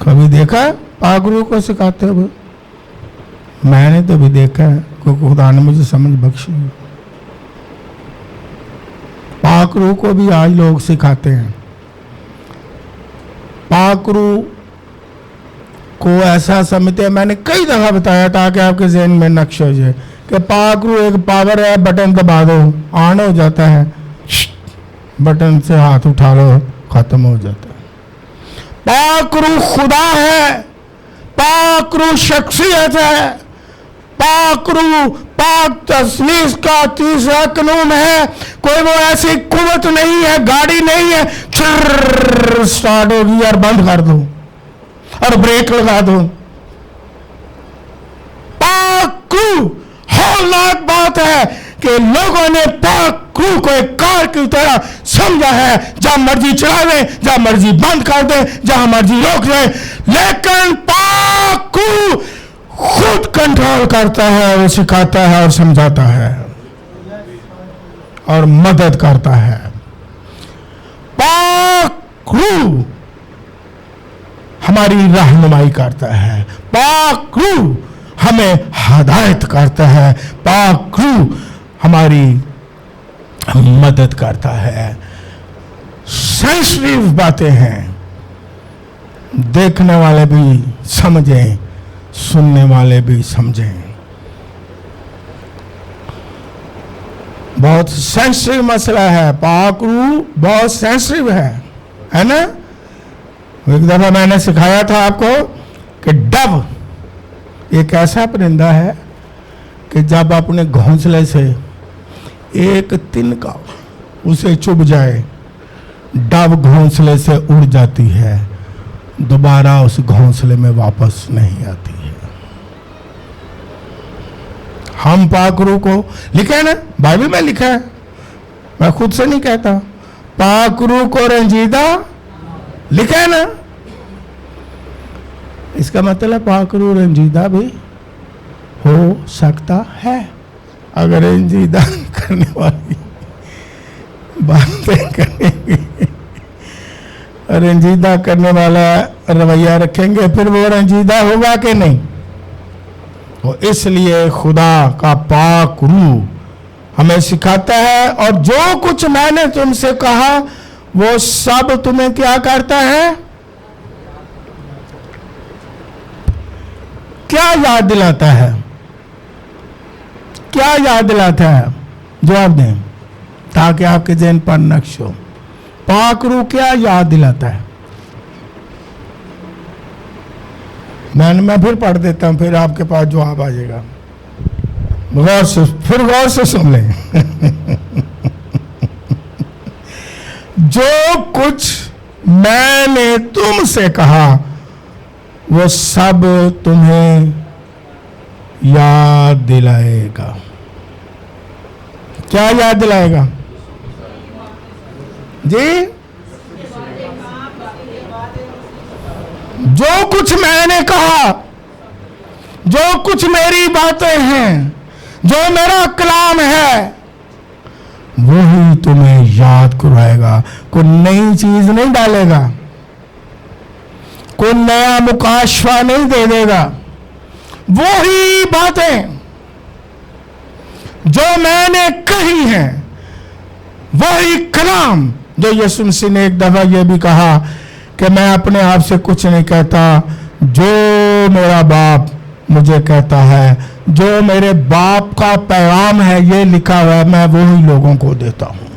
कभी देखा पाक रूह को सिखाते हुए? मैंने तो भी देखा है, क्योंकि खुदा ने मुझे समझ बख्शी। पाक रूह को भी आज लोग सिखाते हैं। पाक रूह को ऐसा समझते हैं, मैंने कई दफा बताया ताकि आपके ज़हन में नक्श हो जाए कि पाक रूह एक पावर है, बटन दबा दो ऑन हो जाता है, बटन से हाथ उठा लो खत्म हो जाता है। पाक रूह खुदा है, पाक रूह शख्सियत है, पाक रूह पाक तस्लीस का तीसरा कानून है। कोई वो ऐसी कुव्वत नहीं है, गाड़ी नहीं है स्टार्ट होगी और बंद कर दो और ब्रेक लगा दो। पाक रूह हौलनाक बात है कि लोगों ने पाक रूह को एक कार की तरह समझा है, जहां मर्जी चला दें, जहां मर्जी बंद कर दें, जहां मर्जी रोक दें, लेकिन पाक रूह खुद कंट्रोल करता है, वो सिखाता है और समझाता है और मदद करता है। पाक रूह हमारी रहनुमाई करता है, पाक रूह हमें हदायत करता है, पाक रूह हमारी मदद करता है। सेंसिटिव बातें हैं, देखने वाले भी समझें, सुनने वाले भी समझें। बहुत सेंसिटिव मसला है, पाक रूह बहुत सेंसिटिव है ना। एक दफा मैंने सिखाया था आपको कि डव एक ऐसा परिंदा है कि जब अपने घोंसले से एक तिनका उसे चुभ जाए, डव घोंसले से उड़ जाती है, दोबारा उस घोंसले में वापस नहीं आती है। हम पाक रूह को लिखे ना, बाइबल में लिखा है, मैं खुद से नहीं कहता, पाक रूह को रंजीदा लिखा है ना। इसका मतलब पाक रूह रंजीदा भी हो सकता है अगर रंजीदा करने वाली बातें करेंगे, रंजीदा करने वाला रवैया रखेंगे, फिर वो रंजीदा होगा कि नहीं। तो इसलिए खुदा का पाक रूह हमें सिखाता है, और जो कुछ मैंने तुमसे कहा वो सब तुम्हें क्या करता है, क्या याद दिलाता है, क्या याद दिलाता है, जवाब दें ताकि आपके ज़हन पर नक्श हो। पाक रूह क्या याद दिलाता है? मैं फिर पढ़ देता हूं, फिर आपके पास जवाब आ जाएगा। गौर से सुन लें। जो कुछ मैंने तुमसे कहा वो सब तुम्हें याद दिलाएगा। क्या याद दिलाएगा जी? जो कुछ मैंने कहा, जो कुछ मेरी बातें हैं, जो मेरा कलाम है, वही तुम्हें याद कराएगा। कोई नई चीज नहीं डालेगा, कोई नया मुकाशवा नहीं दे देगा। वही बातें जो मैंने कही हैं, वही कलाम जो यीशु मसीह ने एक दफा यह भी कहा कि मैं अपने आप से कुछ नहीं कहता, जो मेरा बाप मुझे कहता है, जो मेरे बाप का पैगाम है, ये लिखा हुआ है, मैं वही लोगों को देता हूं।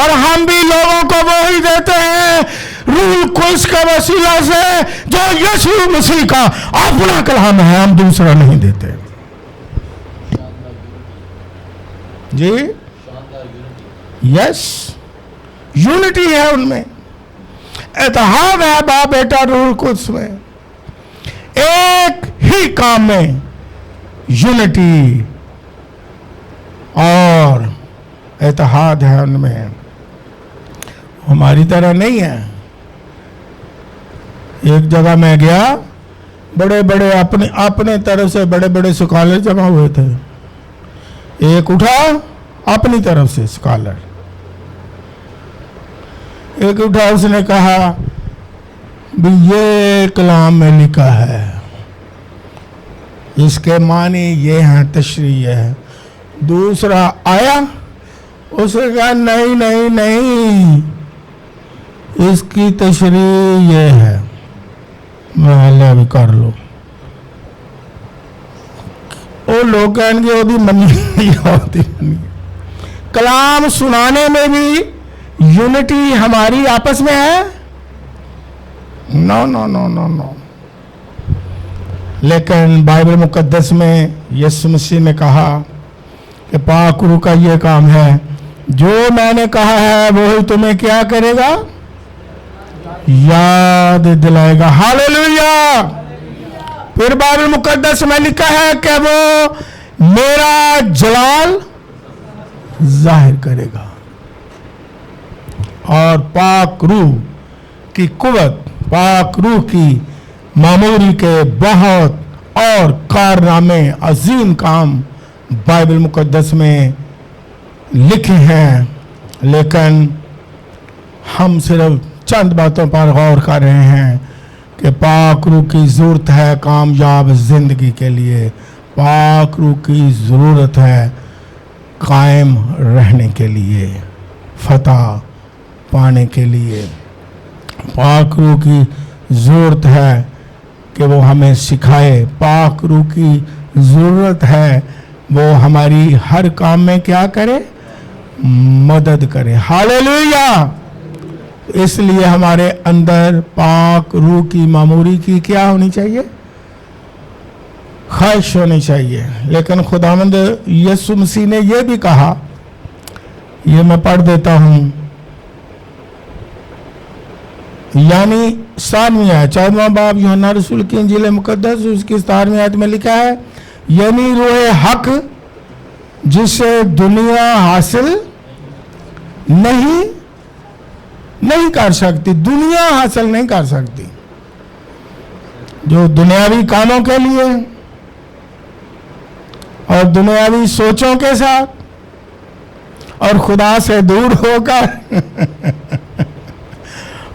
और हम भी लोगों को वही देते हैं, रूह कुद्स के वसीला से, जो यीशु मसीह का अपना कलाम है, हम दूसरा नहीं देते जी। यस, यूनिटी है उनमें, इत्तेहाद है बाप बेटा रूह कुद्स में, एक ही काम में यूनिटी और इत्तेहाद है उनमें। हमारी तरह नहीं है। एक जगह मैं गया, बड़े बड़े अपने तरफ से बड़े बड़े स्कॉलर जमा हुए थे। एक उठा अपनी तरफ से स्कॉलर, एक उठा, उसने कहा भी ये कलाम में लिखा है, इसके मानी ये हैं, तशरीह है। दूसरा आया, उसने कहा नहीं नहीं नहीं, इसकी तशरीह ये है। मैं भी कर लो। वो लोग कहेंगे ओदी मनी नहीं होती। कलाम सुनाने में भी यूनिटी हमारी आपस में है? No no no no no. लेकिन बाइबल मुकद्दस में यीशु मसीह ने कहा कि पाक रूह का ये काम है, जो मैंने कहा है वो ही तुम्हें क्या करेगा, याद दिलाएगा। हालेलुया। फिर बाइबल मुकद्दस में लिखा है कि वो मेरा जलाल जाहिर करेगा। और पाक रूह की कुव्वत, पाक रूह की मामूरी के बहुत और कारनामे, अजीम काम बाइबल मुकद्दस में लिखे हैं, लेकिन हम सिर्फ चंद बातों पर गौर कर रहे हैं कि पाक रूह की ज़रूरत है कामयाब ज़िंदगी के लिए। पाक रूह की ज़रूरत है कायम रहने के लिए, फतह पाने के लिए। पाक रूह की ज़रूरत है कि वो हमें सिखाए। पाक रूह की ज़रूरत है वो हमारी हर काम में क्या करे, मदद करे। हालेलुया। इसलिए हमारे अंदर पाक रूह की मामूरी की क्या होनी चाहिए, ख्वाहिश होनी चाहिए। लेकिन खुदावंद यीशु मसीह ने यह भी कहा, ये मैं पढ़ देता हूं, यानी 7वीं आयत, 14वां बाब यूहन्ना रसूल की इंजील मुकद्दस उसकी 17वीं आयत में लिखा है, यानी रूह हक जिसे दुनिया हासिल नहीं कर सकती, दुनिया हासिल नहीं कर सकती। जो दुनियावी कामों के लिए और दुनियावी सोचों के साथ और खुदा से दूर होकर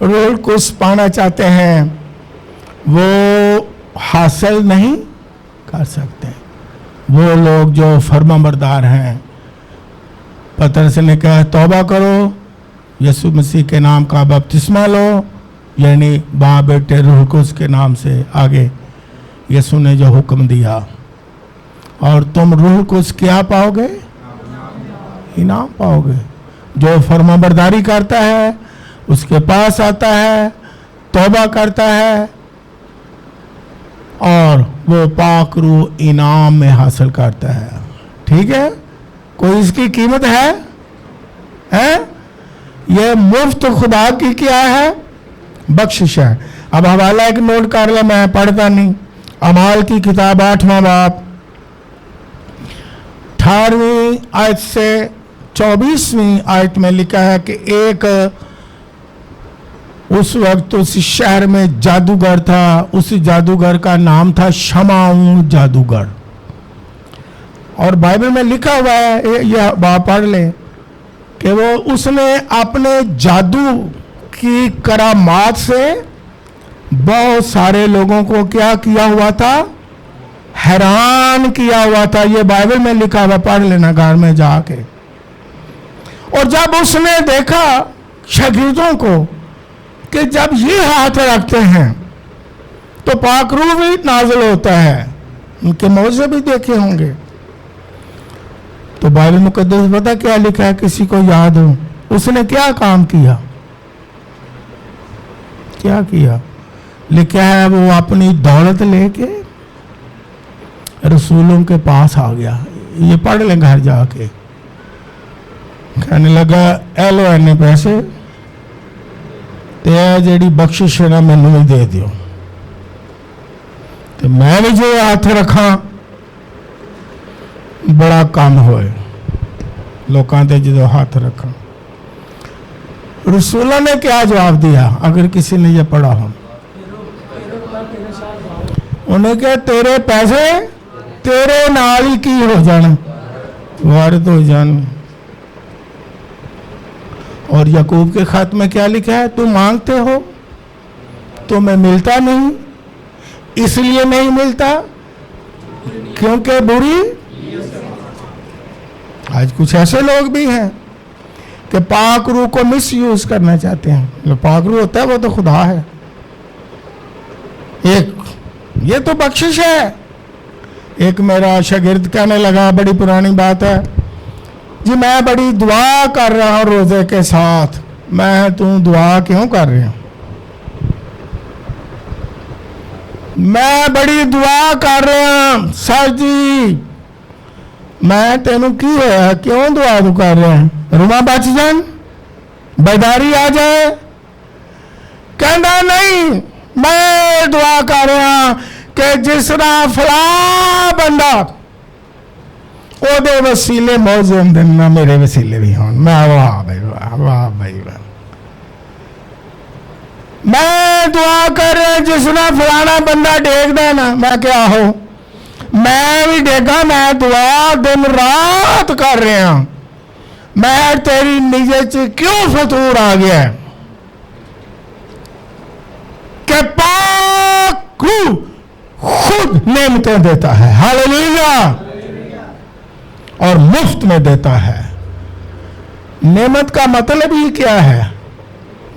रूह कुछ पाना चाहते हैं, वो हासिल नहीं कर सकते। वो लोग जो फर्माबरदार हैं, पतरस ने कहा तौबा करो, यीशु मसीह के नाम का बपतिस्मा लो, यानी बाप बेटे रूह कुद्स के नाम से आगे यीशु ने जो हुक्म दिया, और तुम रूह कुद्स क्या पाओगे, इनाम पाओगे। जो फर्माबरदारी करता है उसके पास आता है, तौबा करता है, और वो पाक रूह इनाम में हासिल करता है। ठीक है, कोई इसकी कीमत है? ये मुफ्त खुदा की क्या है, बख्शिश है। अब हवाला एक नोट कर ले, मैं पढ़ता नहीं। अमाल की किताब 8वां बाब 18वीं आयत से 24वीं आयत में लिखा है कि एक उस वक्त उस शहर में जादूगर था, उस जादूगर का नाम था शमाऊन जादूगर। और बाइबल में लिखा हुआ है, यह बात पढ़ ले, कि वो उसने अपने जादू की करामात से बहुत सारे लोगों को क्या किया हुआ था, हैरान किया हुआ था। ये बाइबल में लिखा हुआ, पढ़ लेना घर में जाके। और जब उसने देखा शागिर्दों को कि जब ये हाथ रखते हैं तो पाक रूह भी नाज़िल होता है, उनके मौजे भी देखे होंगे। तो बाइबल मुकद्दस पता क्या लिखा है, किसी को याद हो, उसने क्या काम किया, क्या किया? लिखा है वो अपनी दौलत लेके रसूलों के पास आ गया। ये पढ़ लें घर जाके। कहने लगा, ए लो इन्ने पैसे ते जेड़ी बख्शिश है ना मैनू भी दे दियो, तो मैं भी जो हाथ रखा बड़ा काम होए। लोकां ते जो हाथ रखा। रसूलों ने क्या जवाब दिया? अगर किसी ने ये पढ़ा हो, उन्हें क्या, तेरे पैसे तेरे नाल ही की हो जाना, वारिद हो जाना। और याकूब के खत में क्या लिखा है, तुम मांगते हो तुम्हें मिलता नहीं, इसलिए नहीं मिलता क्योंकि बुरी। आज कुछ ऐसे लोग भी हैं कि पाक रूह को मिस यूज करना चाहते हैं। जो पाक रूह होता है वो तो खुदा है। एक ये तो बख्शिश है। एक मेरा शागिर्द कहने लगा, बड़ी पुरानी बात है जी, मैं बड़ी दुआ कर रहा हूं रोजे के साथ। मैं, तू दुआ क्यों कर रहे हो? میں بڑی دعا کر رہا ہوں. سر جی میں تینوں کی ہوا کیوں دعا تو کر رہے ہیں؟ روما بچ جان بیداری آ جائے. کہنا نہیں میں دعا کر رہا کہ جس طرح فلاں بندہ او دے وسیلے موزوں دن میرے وسیلے بھی ہوں. میں واہ بھائی واہ واہ بھائی واہ. میں دعا کر رہا جس طرح فلانا بندہ ڈیگ دے نا میں کیا ہو میں بھی ڈیگا. میں دعا دن رات کر رہا ہوں. میں تیری نیت سے کیوں فطور آ گیا کہ پاک روح خود نعمتیں دیتا ہے. ہاللیلویا. اور مفت میں دیتا ہے. نعمت کا مطلب ہی کیا ہے؟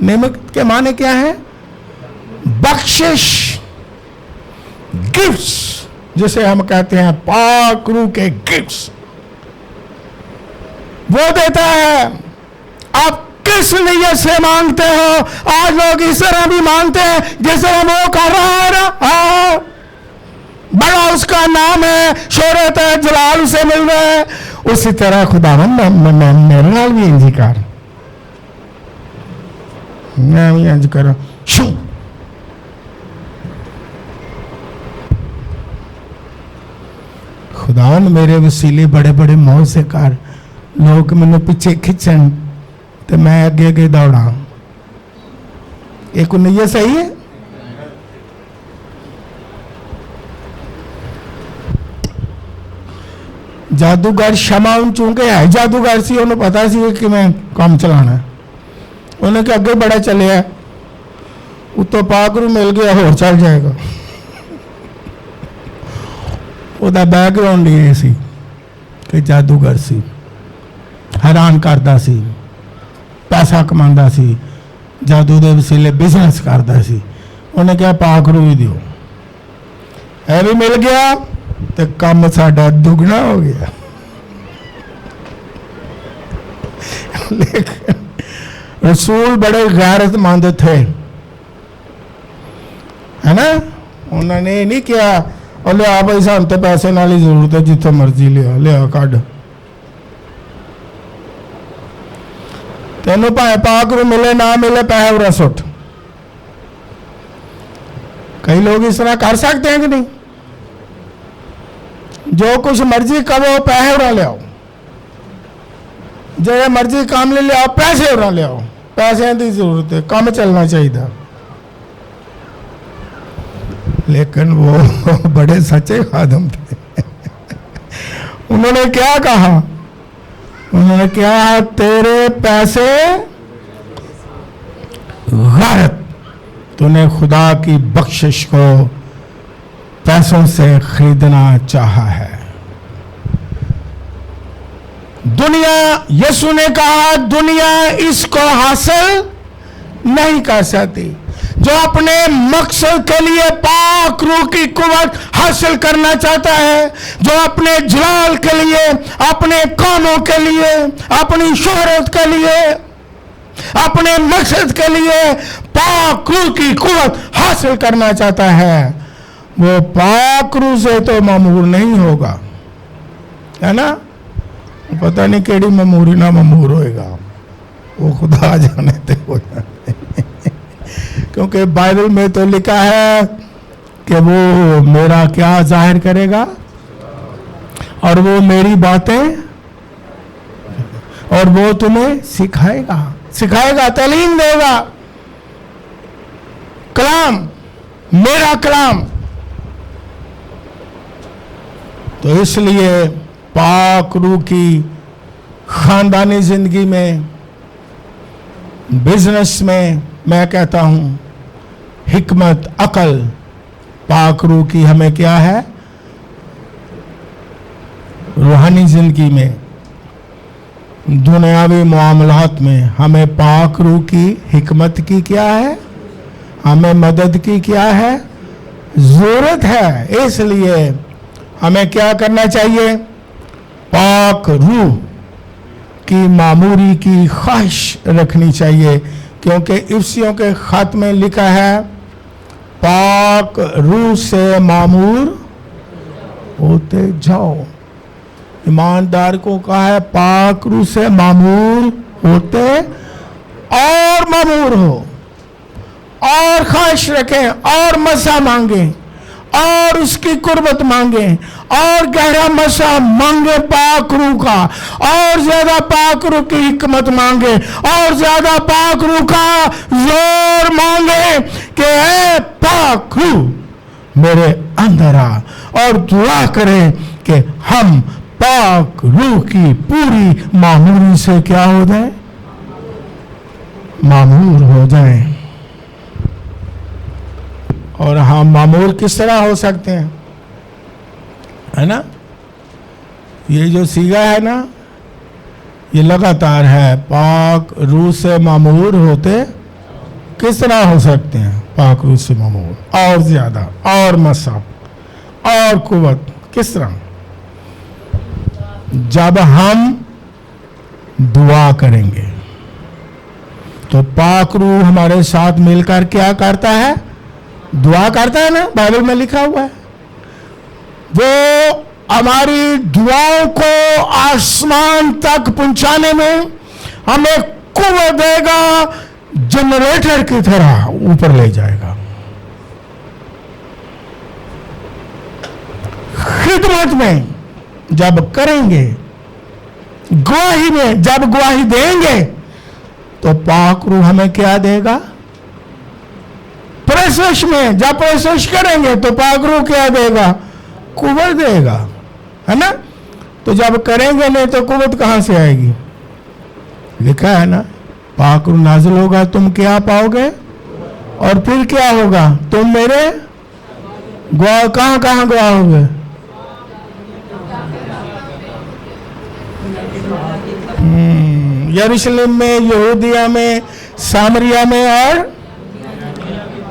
نعمت کے معنی کیا ہے؟ بخشش، گفٹس، جسے ہم کہتے ہیں پاک روح کے گفٹس وہ دیتا ہے. آپ کس نیت سے مانگتے ہو؟ آج لوگ اس طرح بھی مانگتے ہیں جس طرح وہ کر رہا ہے نا. بڑا اس کا نام ہے، شہرت ہے، جلال سے مل رہا ہے. اسی طرح خداوند میرے نال بھی انج کر. میں بھی انج کروں شو. خداوند میرے وسیلے بڑے بڑے موزے کر. لوگ مجھے پیچھے کھچن تو میں اگے اگے دوڑا. ایک نیت صحیح ہے. جادوگر شمع چونکہ ہے جادوگر سی انہوں پتا سی کہ میں کام چلانا ہے. انہیں کہ اگے بڑا چلے ہے اتو پاک رو مل گیا اور چل جائے گا. وہ دا بیک گراؤنڈ یہ سی کہ جادوگر سی حیران کرتا سی پیسہ کماندا سی جادو دے وسیلے بزنس کرتا سی. انہیں کہا پاک رو ہی دیو. اے بھی مل گیا تو کام ساڈا دگنا ہو گیا. لیکن رسول بڑے غیرت مند تھے ہے نا. انہوں نے نہیں کیا اور لیا بھائی سان تے پیسے نال ہی ضرورت ہے جتوں مرضی لیا کڈ. تینوں پائے پاک رو ملے نہ ملے پیسے ورا سٹ. کئی لوگ اس طرح کر سکتے ہیں کہ نہیں؟ جو کچھ مرضی کرو پیسے ورا لے آؤ. جو مرضی کام لے آؤ پیسے ورا لے آؤ. پیسے کی ضرورت ہے کام چلنا چاہیے. لیکن وہ بڑے سچے خادم تھے. انہوں نے کیا کہا؟ انہوں نے کیا تیرے پیسے غارت. تو نے خدا کی بخشش کو پیسوں سے خریدنا چاہا ہے. دنیا یسوع نے کہا دنیا اس کو حاصل نہیں کر سکتی. جو اپنے مقصد کے لیے پاک روح کی قوت حاصل کرنا چاہتا ہے، جو اپنے جلال کے لیے، اپنے کاموں کے لیے، اپنی شہرت کے لیے، اپنے مقصد کے لیے پاک روح کی قوت حاصل کرنا چاہتا ہے، وہ پاک روح سے تو مامور نہیں ہوگا. ہے نا؟ پتہ نہیں کیڑی ماموری نہ مامور ہوئے گا. وہ خدا جانے تے ہو جانے. کیونکہ بائبل میں تو لکھا ہے کہ وہ میرا کیا ظاہر کرے گا اور وہ میری باتیں اور وہ تمہیں سکھائے گا تعلیم دے گا. کلام میرا کلام. تو اس لیے پاک روح کی خاندانی زندگی میں، بزنس میں کہتا ہوں حکمت، عقل پاک روح کی ہمیں کیا ہے؟ روحانی زندگی میں، دنیاوی معاملات میں ہمیں پاک روح کی حکمت کی کیا ہے؟ ہمیں مدد کی کیا ہے؟ ضرورت ہے. اس لیے ہمیں کیا کرنا چاہیے؟ پاک روح کی معموری کی خواہش رکھنی چاہیے. کیونکہ افسیوں کے خط میں لکھا ہے पाक रूह से मामूर होते जाओ। ईमानदार को कहा है पाक रूह से मामूर होते और मामूर हो, और ख्वाहिश रखें, और मसा मांगे, और उसकी कुर्बत मांगे, और गहरा मसा मांगे पाक रूह का, और ज्यादा पाक रूह की हिकमत मांगे, और ज्यादा पाक रूह का जोर मांगे कि ऐ पाक रूह मेरे अंदर आ, और दुआ करें कि हम पाक रूह की पूरी मामूरी से क्या हो जाए, मामूर हो जाए। और हम मामूर किस तरह हो सकते हैं, है ना? ये जो सीगा है ना, ये लगातार है। पाक रूह से मामूर होते किस तरह हो सकते हैं? पाक रूह से मामूर, और ज्यादा, और मसा, और कुव्वत। किस तरह? जब हम दुआ करेंगे तो पाक रूह हमारे साथ मिलकर क्या करता है? दुआ करता है ना, बाइबल में लिखा हुआ है। वो हमारी दुआओं को आसमान तक पहुंचाने में हमें कुव्वत देगा, जनरेटर की तरह ऊपर ले जाएगा। खिदमत में जब करेंगे, गवाही में जब गवाही देंगे, तो पाक रूह हमें क्या देगा? प्रशंस में जब प्रशंस करेंगे तो पाक रूह क्या देगा? कुव्वत देगा, है ना? तो जब करेंगे नहीं तो कुव्वत कहां से आएगी? लिखा है ना, पाक रूह नाजिल होगा, तुम क्या पाओगे, और फिर क्या होगा? तुम मेरे गवाह। कहां कहां गवाह होगे? यरूशलेम में, यहूदिया में, सामरिया में, और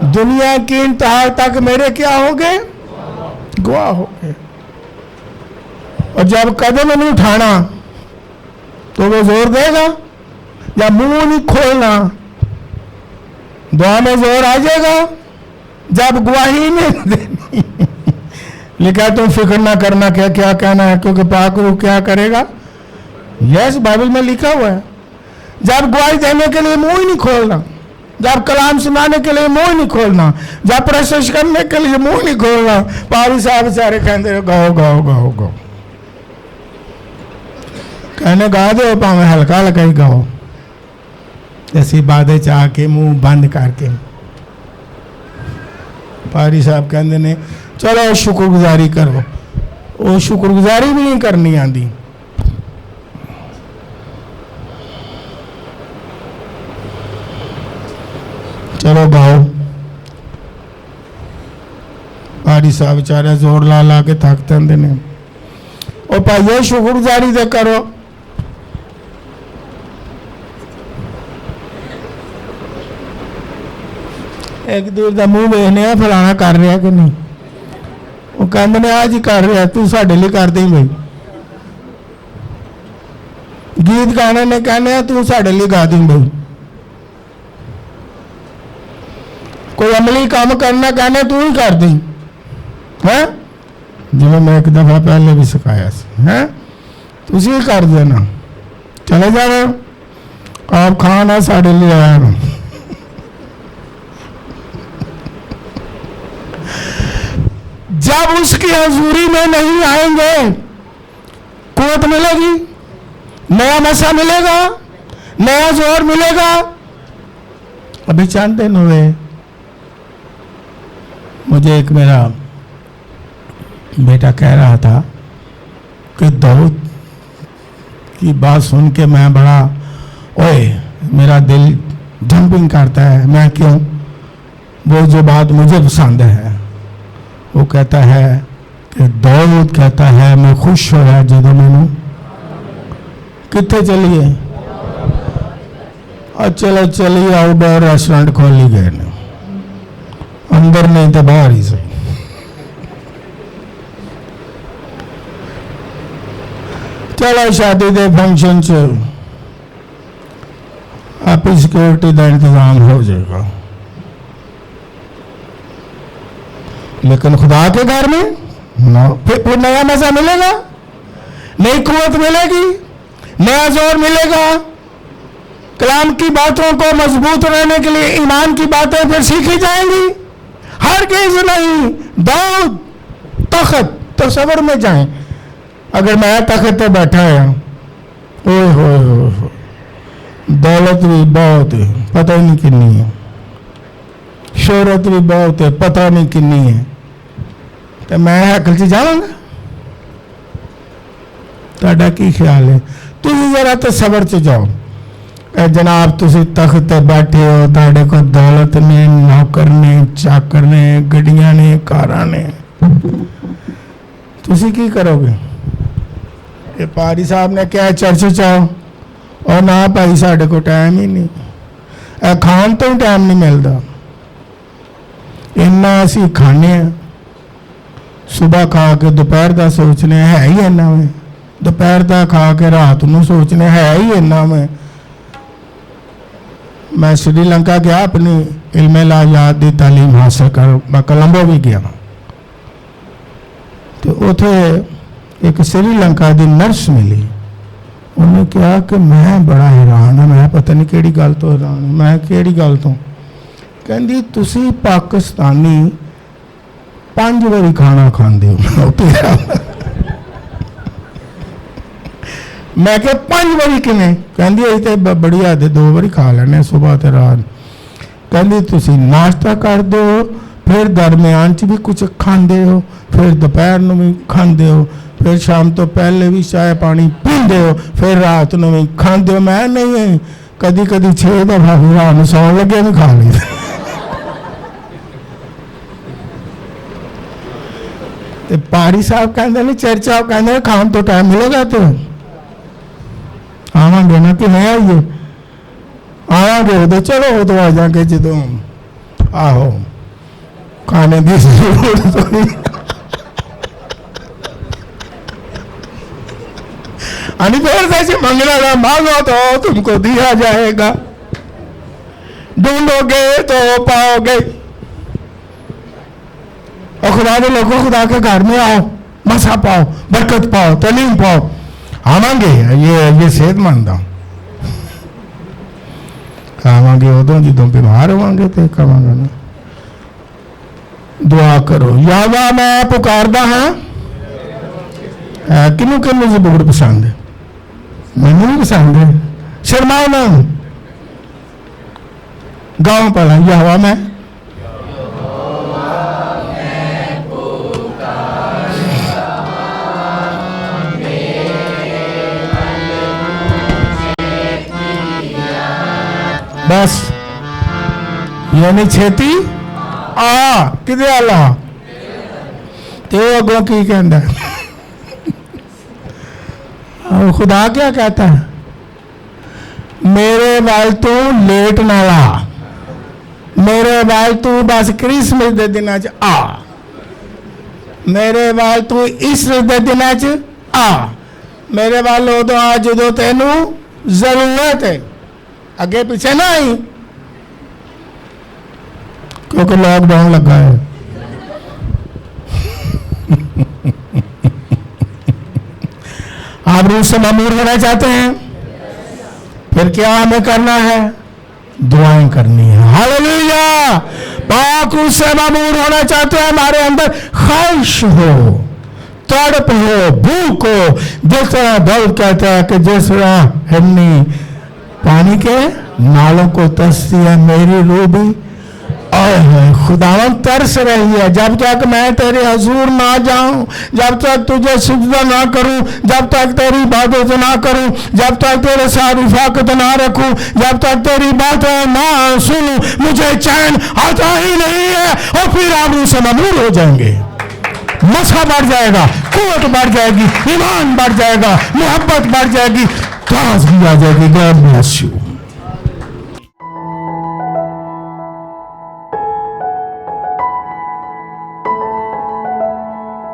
दुनिया की इंतहा तक मेरे क्या हो गए? गवाह हो गए। और जब कदम नहीं उठाना तो वो जोर देगा, या मुंह नहीं खोलना, दुआ में जोर आ जाएगा। जब गवाही नहीं देनी, लिखा तुम फिक्र ना करना क्या क्या कहना है, क्योंकि पाक रूह क्या करेगा? यस, बाइबल में लिखा हुआ है। जब गवाही देने के लिए मुंह ही नहीं खोलना, जब कलाम सुनाने के लिए मुंह नहीं खोलना, जब प्रशंसा करने के लिए मुंह नहीं खोलना, पारी साहब बेचारे कहते गाओ गाओ गाओ गाओ, कहने गा दो, भावे हल्का हल्का ही गाओ, ऐसी बातें चाह के मुंह बंद करके। पारी साहब कहते ने चलो शुक्रगुजारी करो, वो शुक्रगुजारी भी नहीं करनी आती। चलो गाओ। पारी साहब बेचारे जोर ला ला के थक जाते ने। और भाइयों शुक्रगुजारी तो करो। एक दूर का मुंह देखने फलाना कर रहा कि नहीं, वो कहते ने आज ही कर रहा, तू साडे लिए कर दी भाई। गीत गाने ने कहने तू साडे लिए गा दी भाई। कोई अमली काम करना कहने तू ही कर दी है, जिन्हें मैं एक दफा पहले भी सिखाया है, तुझे ही कर देना, चले जाओ आप खाना साढ़े लिए आया ना। जब उसकी हजूरी में नहीं आएंगे कुव्वत मिलेगी, नया नशा मिलेगा, नया जोर मिलेगा। अभी चंद दिन हुए मुझे एक मेरा बेटा कह रहा था कि दाऊद की बात सुन के मैं बड़ा ओए मेरा दिल जंपिंग करता है। मैं क्यों? वो जो बात मुझे पसंद है, वो कहता है कि दाऊद कहता है मैं खुश होया जदों मैनू कितने चलिए, और चलो चलिए आउटडोर रेस्टोरेंट खोली गए ने, अंदर नहीं तो बाहर ही सही। चलो शादी के फंक्शन च आपकी सिक्योरिटी का इंतजाम हो जाएगा। لیکن خدا کے گھر میں پھر نیا مزہ ملے گا, نئی قوت ملے گی, نیا زور ملے گا. کلام کی باتوں کو مضبوط رہنے کے لیے ایمان کی باتیں پھر سیکھی جائیں گی. ہرگز نہیں. داؤد تخت تصور میں جائیں, اگر میں تخت پہ بیٹھا ہے, اوہ ہوئے دولت بھی بہت ہے, پتہ ہی نہیں کنی ہے, شہرت بھی بہت ہے, پتہ نہیں کنی ہے, تو میں عقل سے جاؤں گا. تہاڈا کی خیال ہے؟ تسی ذرا تصور سے جاؤ. جناب تسی تخت تے بیٹھے ہو, تہاڈے کو دولت نے, نوکر نے, چاکر نے, گڈیاں نے, کاراں نے, تسی کی کرو گے؟ یہ پاری صاحب نے کیا چرچ چاہو, اور نہ بھائی ساڈے کو ٹائم ہی نہیں, اے کھان تو ہی ٹائم نہیں ملتا. اینا اسی کھانے ہیں, صبح کھا کے دوپہر دا سوچنے ہے ہی اینا میں, دوپہر دا کھا کے رات نو سوچنے ہے ہی اینا میں. میں سری لنکا گیا اپنی علم الہیات دی تعلیم حاصل کر, میں کولمبو بھی گیا, تو اتھے ایک سری لنکا دی نرس ملی. انہیں کہا کہ میں بڑا حیران ہوں, میں پتہ نہیں کیڑی گل تو حیران ہوں. میں کیڑی گل تو؟ کہندی تسی پاکستانی 5 باری کھانا کھاندے ہو. میں کہ 5 باری کیویں؟ کہندی اے تے بڑی حد 2 باری کھا لینے صبح تے رات. کہندی تسی ناشتہ کر دو, پھر درمیان چ بھی کچھ کھاندے ہو, پھر دوپہر نو بھی کھاندے ہو, پھر شام تو پہلے بھی چائے پانی پیندے ہو, پھر رات نو بھی کھاندے ہو. میں نہیں, کدی کدی 6 دفعہ بھی رات نو سون لگے بھی کھا لی. پاری صاحب کہندے نے چرچ آپ کہندے نے کھان تو ٹائم ملے گا, تو آواں گے نا کہ نہیں آئیے, آواں گے تو چلو وہ تو آ جا کے جدوں آہو کھانے دی ضرورت ہوئی. پھر سے منگنا نہ مانگو تو تم کو دیا جائے گا, ڈھونڈو گے تو پاؤ گے. اور خدا کے لوگوں, خدا کے گھر میں آؤ, مسا پاؤ, برکت پاؤ, تعلیم پاؤ. آواں گے یہ صحت مند ہوں, آواں گے ادوں جدوں بیمار ہواں گے تو کہاں گا نا. دعا کرو, یہوہ میں پکاردا ہاں. کنوں کنوں سے بہت پسند ہے, مینوں بھی پسند ہے. شرماؤ نہ, گاؤں پڑھا یہوہ میں بس, یعنی چھیتی آ کدے آلا تے اگوں کی کہندا ہے. خدا کیا کہتا ہے, میرے وال تو لیٹ نہ لا, میرے وال تو بس کرسمس دے دناں چ آ, میرے وال تو اس دے دناں چ آ, میرے وال ادو آ جدو تینوں ضرورت ہے, اگے پیچھے نہ آئی, کیونکہ لاک ڈاؤن لگا ہے. آپ روح سے معمور ہونا چاہتے ہیں, پھر کیا ہمیں کرنا ہے؟ دعائیں کرنی ہے. ہاللیلویا. پاک روح سے معمور ہونا چاہتے ہیں, ہمارے اندر خواہش ہو, تڑپ ہو, بھوک ہو. جس طرح داؤد کہتا ہے کہ جس طرح ہمنی پانی کے نالوں کو ترستی ہے, میری روح بھی خداوند ترس رہی ہے. جب تک میں تیرے حضور نہ جاؤں, جب تک تجھے سجدہ نہ کروں, جب تک تیری عبادت نہ کروں, جب تک تیرے ساتھ رفاقت نہ رکھوں, جب تک تیری باتیں نہ سنوں, مجھے چین آتا ہی نہیں ہے. اور پھر آپ روح سے معمور ہو جائیں گے, مسا بڑھ جائے گا, قوت بڑھ جائے گی, ایمان بڑھ جائے گا, محبت بڑھ جائے گی, تازگی آ جائے گی. God bless you.